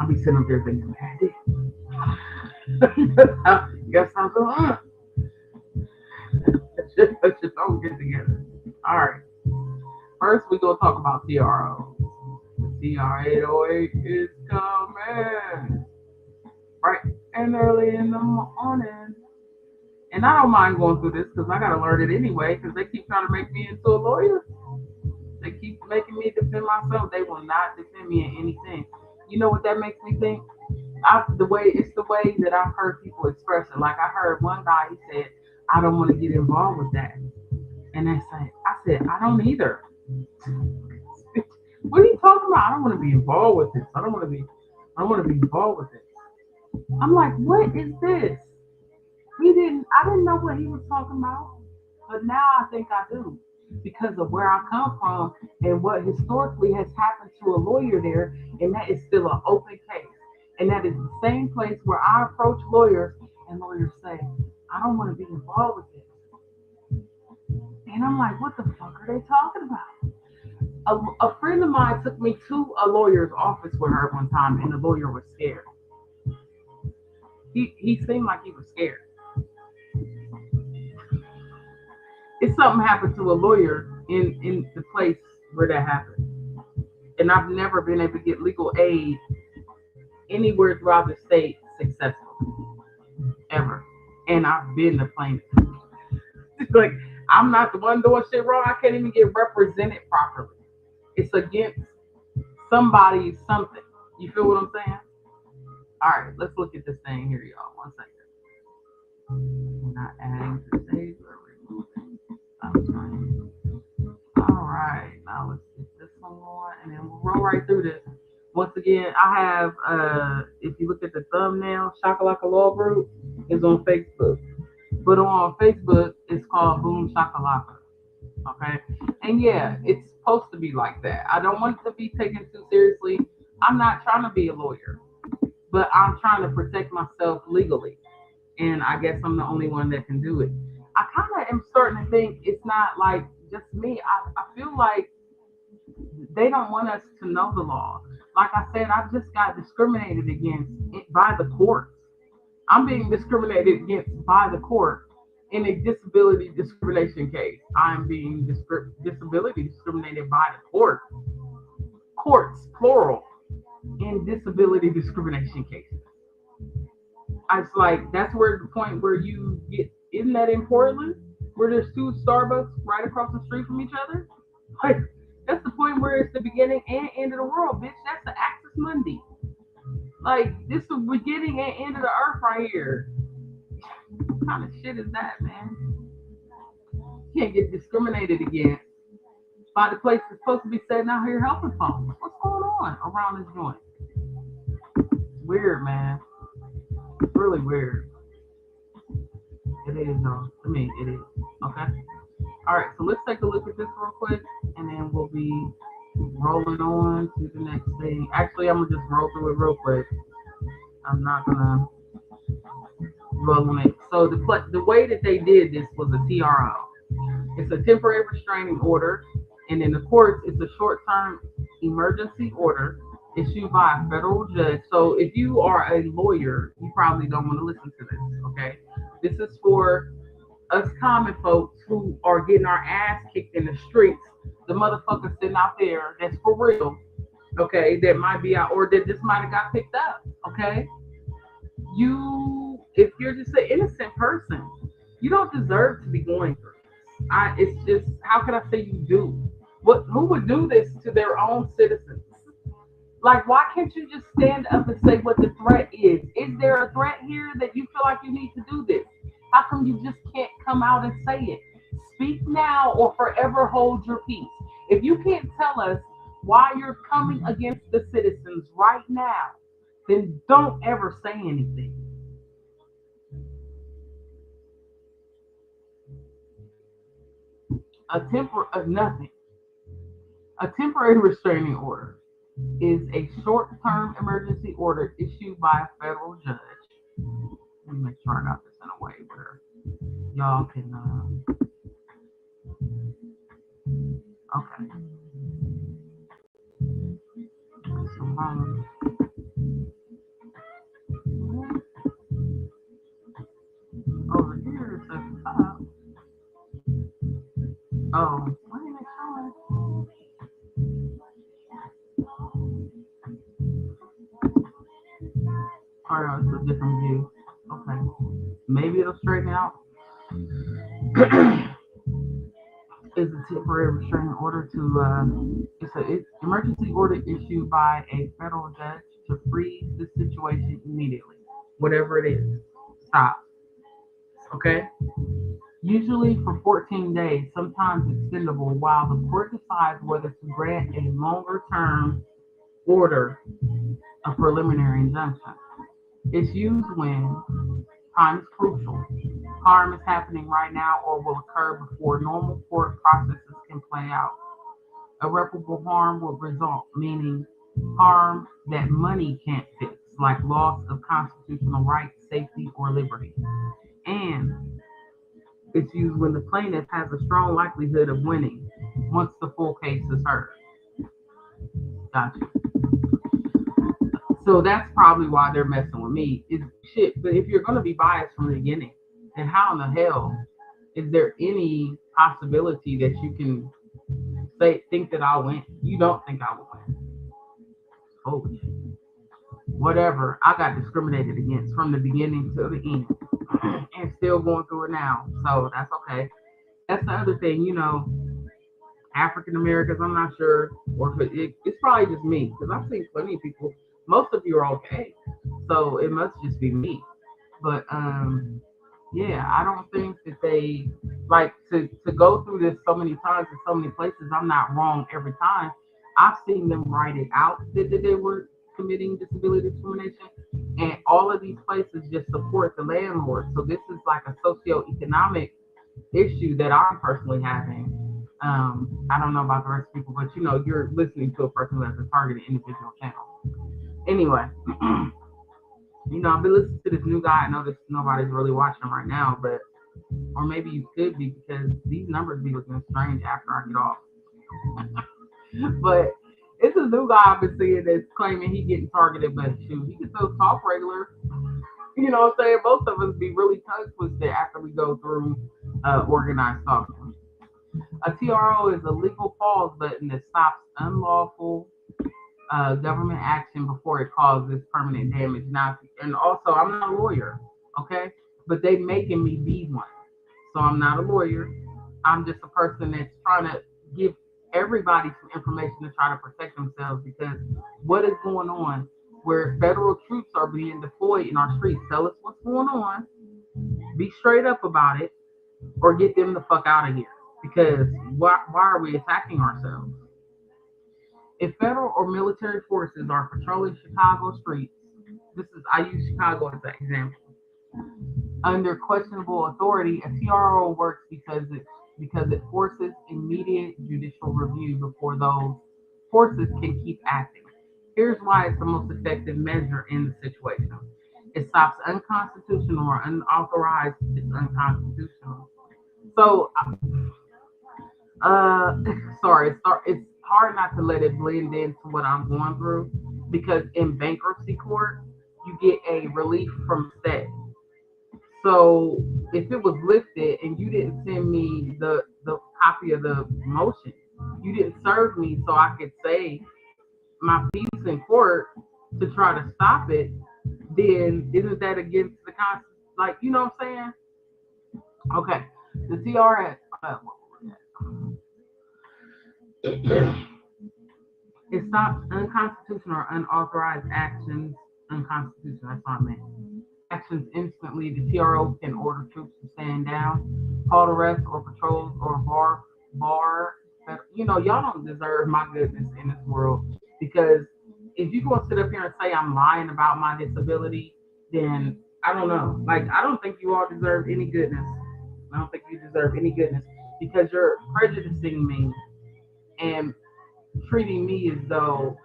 I be sitting up there thinking, guess I'm going. Let's just all get together. All right. First, we gonna talk about TRO. The TR-808 is coming right and early in the morning. And I don't mind going through this because I gotta learn it anyway. Because they keep trying to make me into a lawyer. They keep making me defend myself. They will not defend me in anything. You know what that makes me think? It's the way that I've heard people express it. Like I heard one guy, he said, "I don't want to get involved with that," and I said, "I don't either." What are you talking about? I don't want to be involved with this. I don't want to be involved with it. I'm like, what is this? I didn't know what he was talking about, but now I think I do because of where I come from and what historically has happened to a lawyer there, and that is still an open case. And that is the same place where I approach lawyers, and lawyers say, I don't want to be involved with this. And I'm like, what the fuck are they talking about? A friend of mine took me to a lawyer's office with her one time, and the lawyer was scared. He seemed like he was scared. If something happened to a lawyer in the place where that happened, and I've never been able to get legal aid anywhere throughout the state successfully, ever. And I've been the plaintiff. Like, I'm not the one doing shit wrong. I can't even get represented properly. It's against somebody's something. You feel what I'm saying? All right, let's look at this thing here, y'all. 1 second. We're not adding to stage or removing. I'm trying. All right, now let's get this one going, and then we'll roll right through this. Once again, I have if you look at the thumbnail, Shakalaka Law Group is on Facebook. But on Facebook, it's called Boom Shakalaka. Okay? And yeah, it's supposed to be like that. I don't want it to be taken too seriously. I'm not trying to be a lawyer, but I'm trying to protect myself legally. And I guess I'm the only one that can do it. I kind of am starting to think it's not like just me. I feel like they don't want us to know the law. Like I said, I just got discriminated against by the courts. I'm being discriminated against by the court in a disability discrimination case. I'm being disability discriminated by the court. Courts, plural, in disability discrimination cases. It's like that's where the point where you get. Isn't that in Portland, where there's two Starbucks right across the street from each other? Like that's the point where it's the beginning and end of the world, bitch. That's the Axis Mundi. Like this is the beginning and end of the earth right here. What kind of shit is that, man? You can't get discriminated against by the place that's supposed to be setting out here helping folks. What's going on around this joint? It's weird, man. It's really weird. It is, though. To me, it is. Okay? Alright, so let's take a look at this real quick, and then we'll be rolling on to the next thing. Actually, I'm going to just roll through it real quick. I'm not going to dwell on it. So the way that they did this was a TRO. It's a temporary restraining order, and in the courts, it's a short-term emergency order issued by a federal judge. So if you are a lawyer, you probably don't want to listen to this, okay? This is for us common folks who are getting our ass kicked in the streets. The motherfuckers sitting out there that's for real, okay? That might be out, or that just might have got picked up, okay? If you're just an innocent person, you don't deserve to be going through this. It's just, how can I say you do? Who would do this to their own citizens? Like, why can't you just stand up and say what the threat is? Is there a threat here that you feel like you need to do this? How come you just can't come out and say it? Speak now or forever hold your peace. If you can't tell us why you're coming against the citizens right now, then don't ever say anything. Nothing. A temporary restraining order is a short-term emergency order issued by a federal judge. Let me make sure I got this in a way where y'all can. Okay. So, over here it says top. Oh, why ain't it showing? Alright, it's a different view. Okay. Maybe it'll straighten out. Is a temporary restraining order it's an emergency order issued by a federal judge to freeze the situation immediately. Whatever it is. Stop. Okay? Usually for 14 days, sometimes extendable, while the court decides whether to grant a longer term order, a preliminary injunction. It's used when time is crucial, harm is happening right now or will occur before normal court processes can play out. Irreparable harm will result, meaning harm that money can't fix, like loss of constitutional rights, safety, or liberty. And it's used when the plaintiff has a strong likelihood of winning once the full case is heard. Gotcha. So that's probably why they're messing with me. Is shit. But if you're going to be biased from the beginning, then how in the hell is there any possibility that you can think that I'll win? You don't think I will win. Holy shit. Whatever. I got discriminated against from the beginning to the end, and still going through it now. So that's okay. That's the other thing, African Americans, I'm not sure, or it's probably just me, because I've seen plenty of people. Most of you are okay, so it must just be me. But yeah, I don't think that they like to go through this so many times in so many places. I'm not wrong every time. I've seen them write it out that they were committing disability discrimination. And all of these places just support the landlord. So this is like a socioeconomic issue that I'm personally having. I don't know about the rest of people, but you're listening to a person who has a targeted individual channel. Anyway, I've been listening to this new guy. I know that nobody's really watching right now, but or maybe you could be because these numbers be looking strange after I get off. But it's a new guy I've been seeing that's claiming he getting targeted, but shoot, he can still talk regular. You know what I'm saying? Most of us be really tongue twisted after we go through organized stalking. A TRO is a legal pause button that stops unlawful government action before it causes permanent damage. Now, and also, I'm not a lawyer, okay? But they making me be one. So I'm not a lawyer. I'm just a person that's trying to give everybody some information to try to protect themselves because what is going on where federal troops are being deployed in our streets? Tell us what's going on. Be straight up about it or get them the fuck out of here. Because why are we attacking ourselves? If federal or military forces are patrolling Chicago streets, I use Chicago as an example. Under questionable authority, a TRO works because it forces immediate judicial review before those forces can keep acting. Here's why it's the most effective measure in the situation. It stops unconstitutional or unauthorized. It's unconstitutional. So, sorry, it's hard not to let it blend into what I'm going through because in bankruptcy court, you get a relief from stay. So if it was lifted and you didn't send me the copy of the motion, you didn't serve me so I could say my piece in court to try to stop it, then isn't that against the constitution? Like, you know what I'm saying? Okay. The TRS, it stops unconstitutional or unauthorized actions. Unconstitutional, that's what I meant. Actions instantly. The TRO can order troops to stand down, halt arrests or patrols or bar. Y'all don't deserve my goodness in this world because if you go sit up here and say I'm lying about my disability, then I don't know. Like I don't think you all deserve any goodness. I don't think you deserve any goodness because you're prejudicing me and treating me as though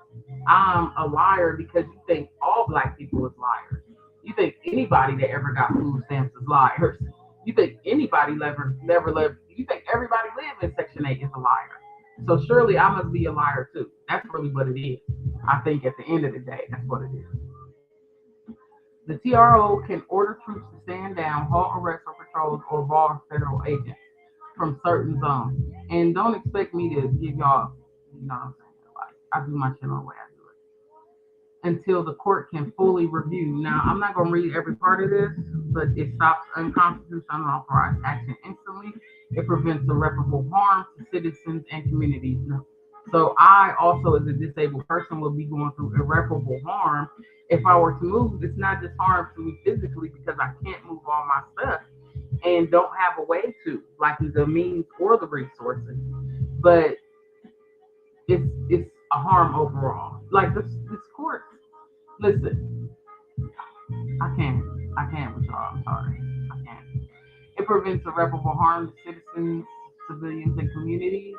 I'm a liar because you think all black people is liars. You think anybody that ever got food stamps is liars. You think anybody never lived. You think everybody lived in Section 8 is a liar. So surely I must be a liar too. That's really what it is. I think at the end of the day, that's what it is. The TRO can order troops to stand down, halt arrests or patrols, or bar federal agents from certain zones. And don't expect me to give y'all, you know what I'm saying? Like, I do my shit on the way I do it. Until the court can fully review. Now, I'm not going to read every part of this, but it stops unconstitutional, unauthorized action instantly. It prevents irreparable harm to citizens and communities. So I also, as a disabled person, will be going through irreparable harm. If I were to move, it's not just harm to me physically because I can't move all my stuff and don't have a way to, like the means or the resources. But it's a harm overall. Like this court. Listen, I can't with y'all. I'm sorry, I can't. It prevents irreparable harm to citizens, civilians, and communities.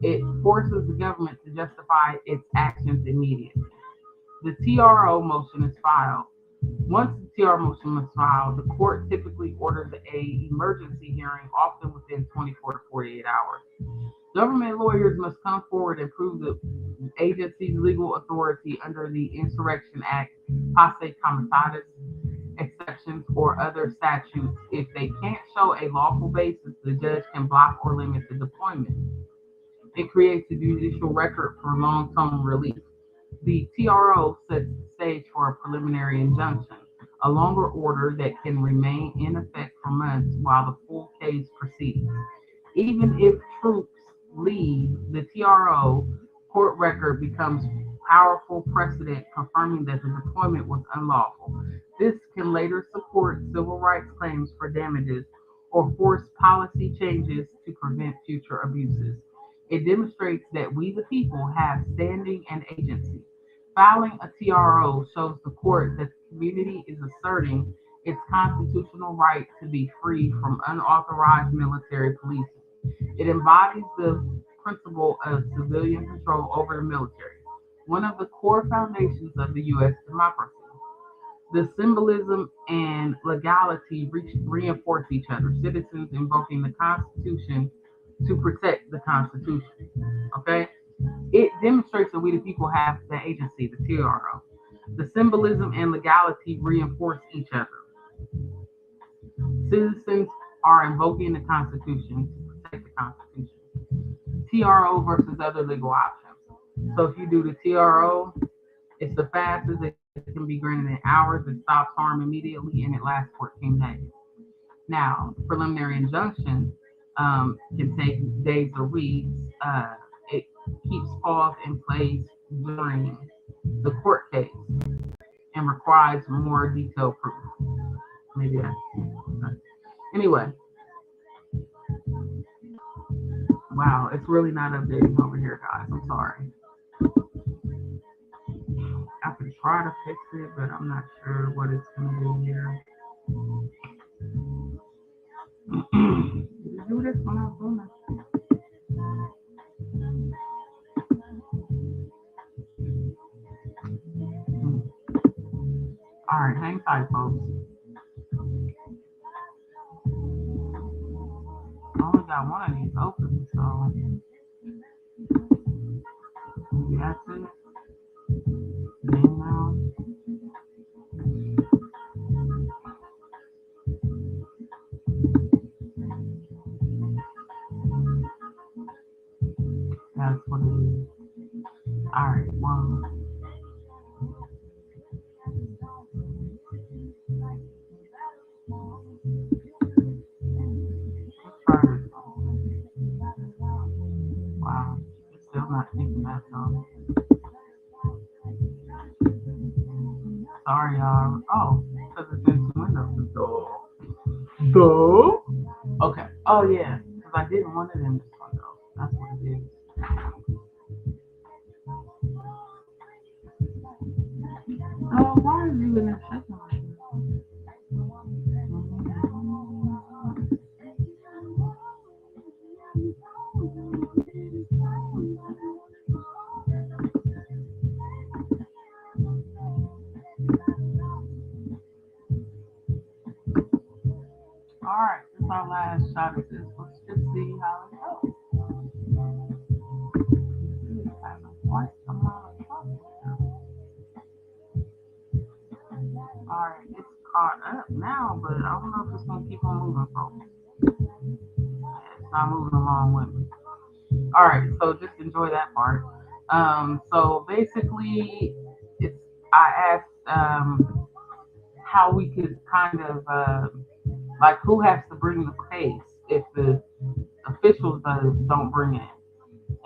It forces the government to justify its actions immediately. The TRO motion is filed. Once the TRO motion is filed, the court typically orders an emergency hearing, often within 24 to 48 hours. Government lawyers must come forward and prove the agency's legal authority under the Insurrection Act, Posse Comitatus exceptions, or other statutes. If they can't show a lawful basis, the judge can block or limit the deployment. It creates a judicial record for long-term relief. The TRO sets the stage for a preliminary injunction, a longer order that can remain in effect for months while the full case proceeds. Even if troops leave, the TRO court record becomes powerful precedent confirming that the deployment was unlawful. This can later support civil rights claims for damages or force policy changes to prevent future abuses. It demonstrates that we, the people, have standing and agency. Filing a TRO shows the court that the community is asserting its constitutional right to be free from unauthorized military policing. It embodies the principle of civilian control over the military, one of the core foundations of the U.S. democracy. The symbolism and legality reinforce each other, citizens invoking the Constitution to protect the Constitution. Okay? It demonstrates that we the people have the agency, the TRO. The symbolism and legality reinforce each other. Citizens are invoking the Constitution to protect the Constitution. TRO versus other legal options. So if you do the TRO, it's the fastest, it can be granted in hours, it stops harm immediately, and it lasts 14 days. Now, preliminary injunction can take days or weeks. It keeps pause in place during the court case and requires more detailed proof. Maybe that's okay. Anyway, wow, it's really not updating over here, guys. I'm sorry. I could try to fix it, but I'm not sure what it's gonna do here. Did it do this when I was doing it? All right, hang tight, folks. I only got one of these open, so maybe that's it. Name now. That's what it is. All right, well, let's try this one. Wow, it's still not thinking that though. Sorry, y'all. Oh, because it's in two windows. Duh. Okay. Oh yeah, because I didn't want it in this window. That's what it is. Oh, why is you in that second one? All right, this is our last shot at this. Let's just see how it goes. It's having quite a lot of trouble. All right, it's caught up now, but I don't know if it's gonna keep on moving, folks. It's not moving along with me. All right, so just enjoy that part. So basically, it's I asked how we could kind of like who has to bring the case if the officials don't bring it,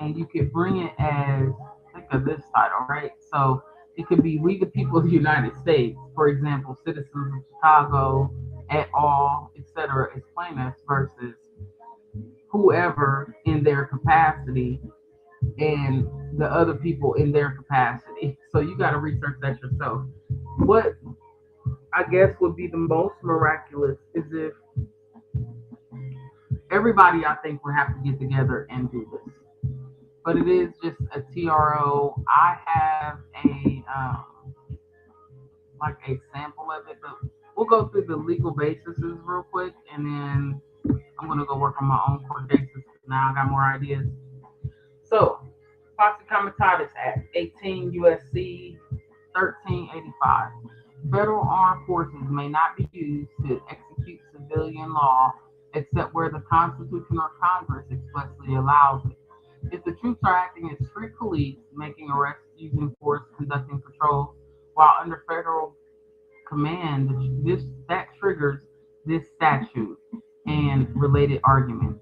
and you could bring it as think of this title, right? So it could be "We the People of the United States," for example, citizens of Chicago, et al., etc., as plaintiffs versus whoever in their capacity and the other people in their capacity. So you got to research that yourself. What I guess would be the most miraculous is if everybody I think would have to get together and do this. But it is just a TRO. I have a like a sample of it, but we'll go through the legal bases real quick, and then I'm gonna go work on my own court cases. Now I got more ideas. So, Posse Comitatus Act, 18 USC 1385. Federal armed forces may not be used to execute civilian law except where the Constitution or Congress expressly allows it. If the troops are acting as street police, making arrests, using force, conducting patrols while under federal command, that triggers this statute and related arguments.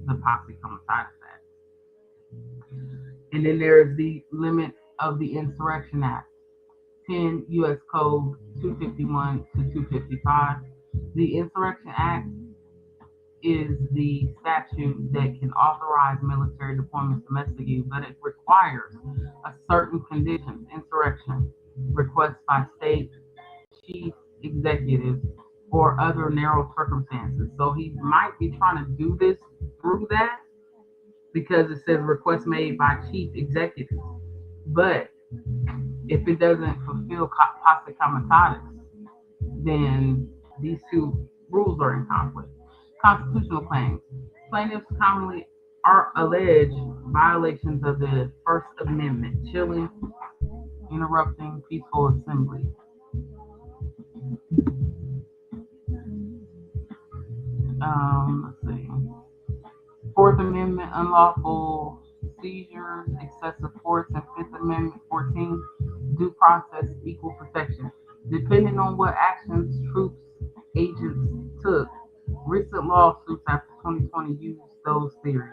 The Posse Comitatus Act. And then there is the limit of the Insurrection Act, 10 U.S. Code 251 to 255. The Insurrection Act is the statute that can authorize military deployments domestically, but it requires a certain conditions, insurrection, requests by state chief executives, or other narrow circumstances. So he might be trying to do this through that because it says request made by chief executives. But if it doesn't fulfill posse comitatus, then these two rules are in conflict. Constitutional claims. Plaintiffs commonly are alleged violations of the First Amendment, chilling, interrupting peaceful assembly. Let's see. Fourth Amendment, unlawful seizures, excessive force, and Fifth Amendment, 14, due process, equal protection. Depending on what actions troops, agents took, recent lawsuits after 2020 used those theories.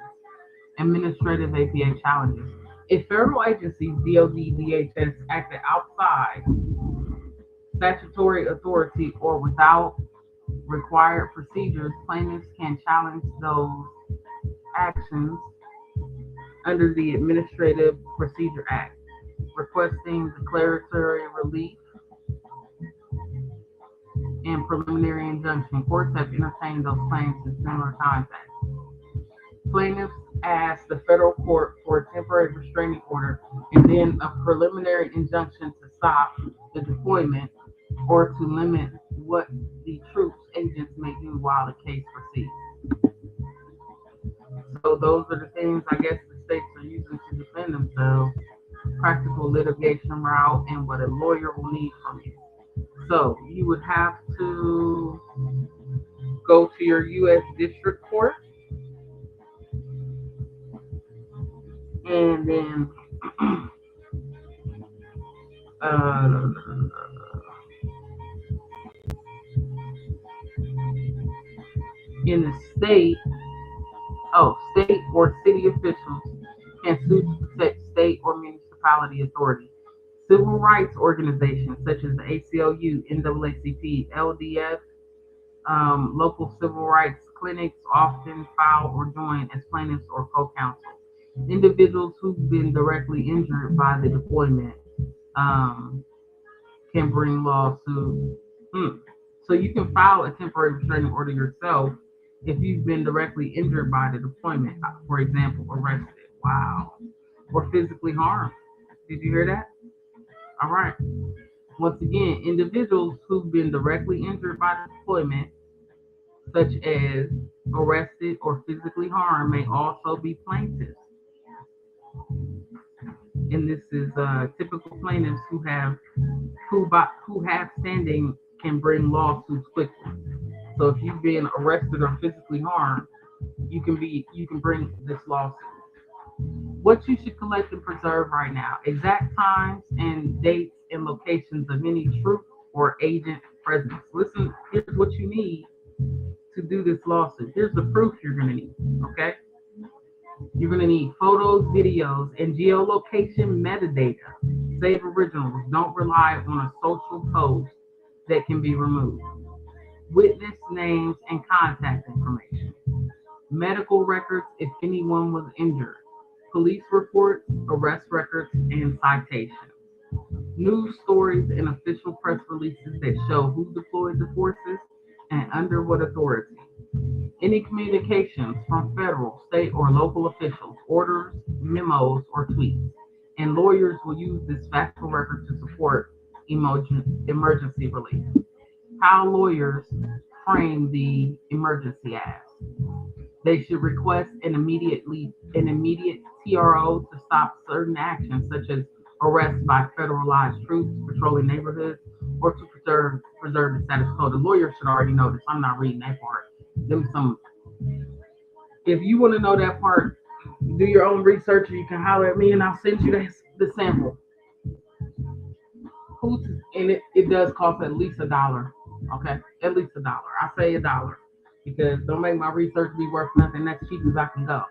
Administrative APA challenges. If federal agencies, DOD, DHS, acted outside statutory authority or without required procedures, plaintiffs can challenge those actions under the Administrative Procedure Act, requesting declaratory relief and preliminary injunction. Courts have entertained those claims in similar contexts. Plaintiffs asked the federal court for a temporary restraining order and then a preliminary injunction to stop the deployment or to limit what the troops agents may do while the case proceeds. So those are the things I guess the states are using to defend themselves, practical litigation route, and what a lawyer will need from you. So you would have to go to your U.S. District Court, and then in the state, state or city officials can sue to protect state or municipality authority. Civil rights organizations such as the ACLU, NAACP, LDF, local civil rights clinics often file or join as plaintiffs or co-counsel. Individuals who've been directly injured by the deployment can bring lawsuits. So you can file a temporary restraining order yourself if you've been directly injured by the deployment, for example, arrested, or physically harmed. Did you hear that? All right. Once again, individuals who've been directly injured by the deployment, such as arrested or physically harmed, may also be plaintiffs. And this is typical plaintiffs who have standing can bring lawsuits quickly. So if you've been arrested or physically harmed, you can bring this lawsuit. What you should collect and preserve right now: exact times and dates and locations of any troop or agent presence. Listen, here's what you need to do this lawsuit. Here's the proof you're going to need. Okay. You're going to need photos, videos, and geolocation metadata. Save originals. Don't rely on a social post that can be removed. Witness names and contact information. Medical records if anyone was injured. Police reports, arrest records, and citations. News stories and official press releases that show who deployed the forces and under what authority. Any communications from federal, state, or local officials, orders, memos, or tweets. And lawyers will use this factual record to support emergency relief. How lawyers frame the emergency as: they should request an immediate TRO to stop certain actions, such as arrest by federalized troops patrolling neighborhoods, or to preserve the status quo. The lawyer should already know this. I'm not reading that part. If you want to know that part, do your own research, or you can holler at me and I'll send you the sample. And it does cost at least $1. Okay, at least $1. I say $1 because don't make my research be worth nothing. That's cheap as I can go.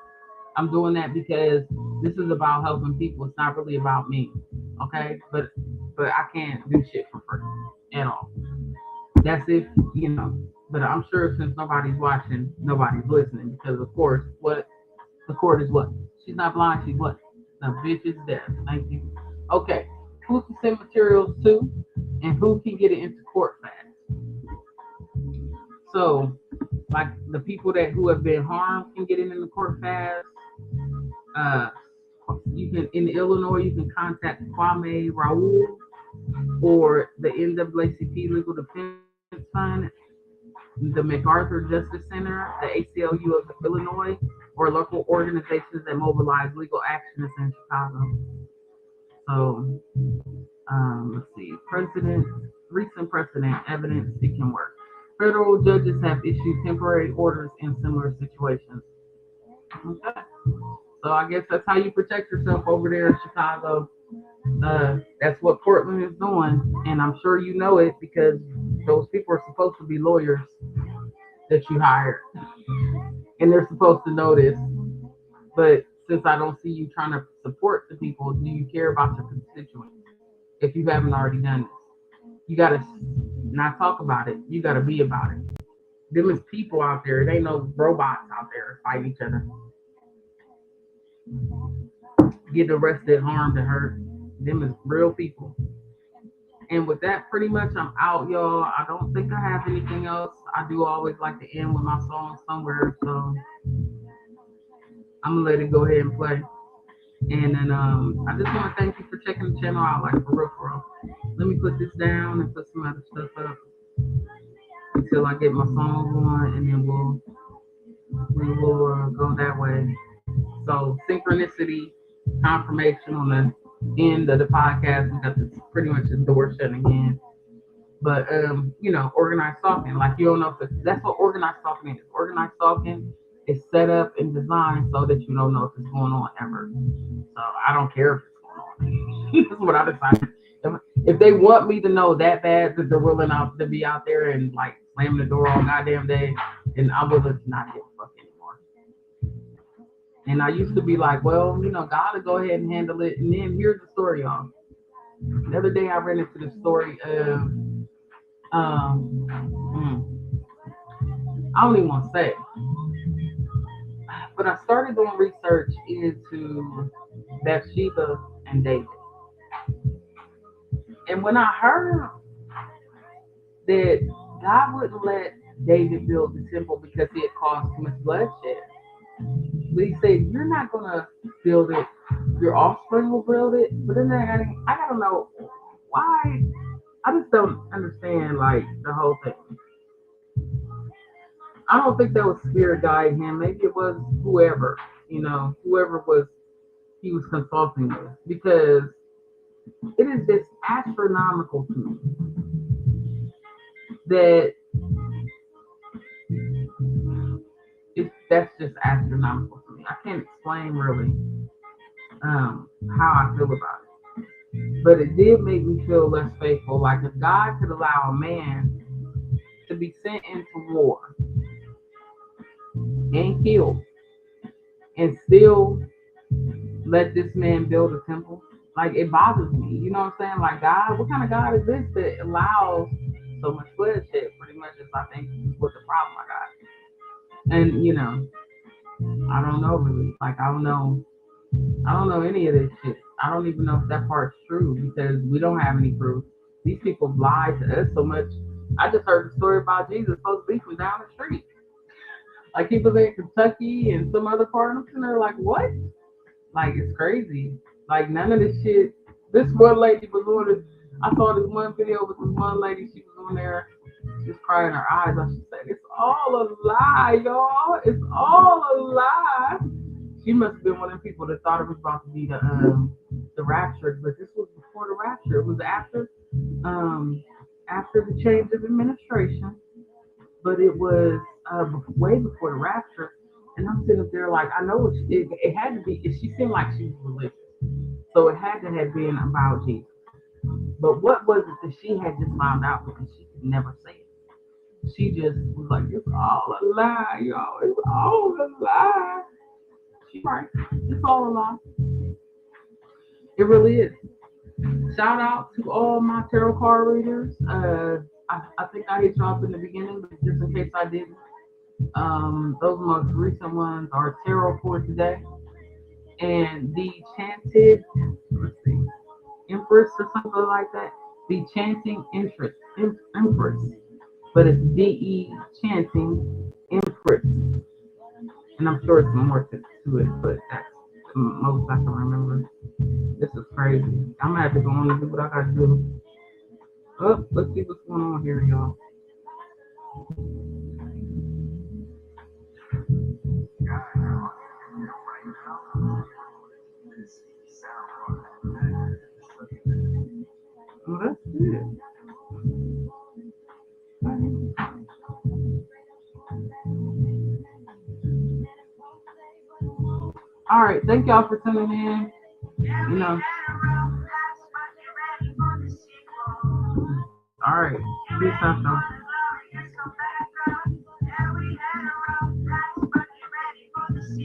I'm doing that because this is about helping people. It's not really about me. Okay, but I can't do shit for free at all. That's if But I'm sure since nobody's watching, nobody's listening because of course, what the court is what? She's not blind. She's what? The bitch is deaf. Thank you. Okay. Who can send materials to, and who can get it into court fast? So, like the people that who have been harmed can get it in the court fast. Uh, you can in Illinois you can contact Kwame Raoul or the NAACP Legal Defense Fund, the MacArthur Justice Center, the ACLU of Illinois, or local organizations that mobilize legal action in Chicago. So let's see, recent precedent evidence it can work. Federal judges have issued temporary orders in similar situations. Okay. So I guess that's how you protect yourself over there in Chicago. That's what Portland is doing, and I'm sure you know it because those people are supposed to be lawyers that you hired, and they're supposed to know this. But since I don't see you trying to support the people, do you care about your constituents? If you haven't already done this, you gotta not talk about it. You gotta be about it. Them is people out there. They ain't no robots out there fighting each other, getting arrested, harmed, and hurt. Them is real people. And with that, pretty much, I'm out, y'all. I don't think I have anything else. I do always like to end with my song somewhere, so I'm gonna let it go ahead and play. And then I just want to thank you for checking the channel out, like for real, for real. Let me put this down and put some other stuff up until I get my songs on, and then we will go that way. So synchronicity, confirmation on the end of the podcast. We got this pretty much the door shut again. But organized stalking. Like you don't know if that's what organized stalking is. Organized stalking is set up and designed so that you don't know if it's going on ever. So I don't care if it's going on. That's what I decided. If they want me to know that bad that they're willing out to be out there and like slamming the door all goddamn day, then I'm willing to not give a fuck anymore. And I used to be like, well, God will go ahead and handle it. And then here's the story, y'all. The other day I ran into the story of I don't even want to say, but I started doing research into Bathsheba and David. And when I heard that God wouldn't let David build the temple because he had caused too much bloodshed, but he said, you're not going to build it, your offspring will build it. But then I got to know why. I just don't understand, like, the whole thing. I don't think that was spirit guiding him. Maybe it was whoever was he was consulting with. Because it is just astronomical to me that that's just astronomical to me. I can't explain really how I feel about it. But it did make me feel less faithful. Like if God could allow a man to be sent into war and killed and still let this man build a temple, like it bothers me. You know what I'm saying? Like God, what kind of God is this that allows so much bloodshed? Pretty much is I think what the problem I got. And I don't know really. Like I don't know any of this shit. I don't even know if that part's true because we don't have any proof. These people lie to us so much. I just heard the story about Jesus supposed to be from down the street. Like he was in Kentucky and some other part of them, and they're like, what? Like it's crazy. Like none of this shit. This one lady was on this. I saw this one video with this one lady. She was on there just crying her eyes. I should say, it's all a lie, y'all. It's all a lie. She must have been one of the people that thought it was about to be the rapture, but this was before the rapture. It was after the change of administration, but it was way before the rapture. And I'm sitting up there like, I know it had to be. She seemed like she was religious, so it had to have been about Jesus. But what was it that she had just found out because she could never say it? She just was like, it's all a lie, y'all. It's all a lie. She's right. It's all a lie. It really is. Shout out to all my tarot card readers. I think I hit you up in the beginning, but just in case I didn't. Those most recent ones are Tarot for Today and the Chanted, let's see, Empress or something like that. The Chanting Interest, Empress, but it's DE Chanting Empress. And I'm sure it's more to it, but that's the most I can remember. This is crazy. I'm gonna have to go on and do what I gotta do. Oh, let's see what's going on here, y'all. Oh, that's good. All right, thank y'all for tuning in. You know, all right, peace out, y'all.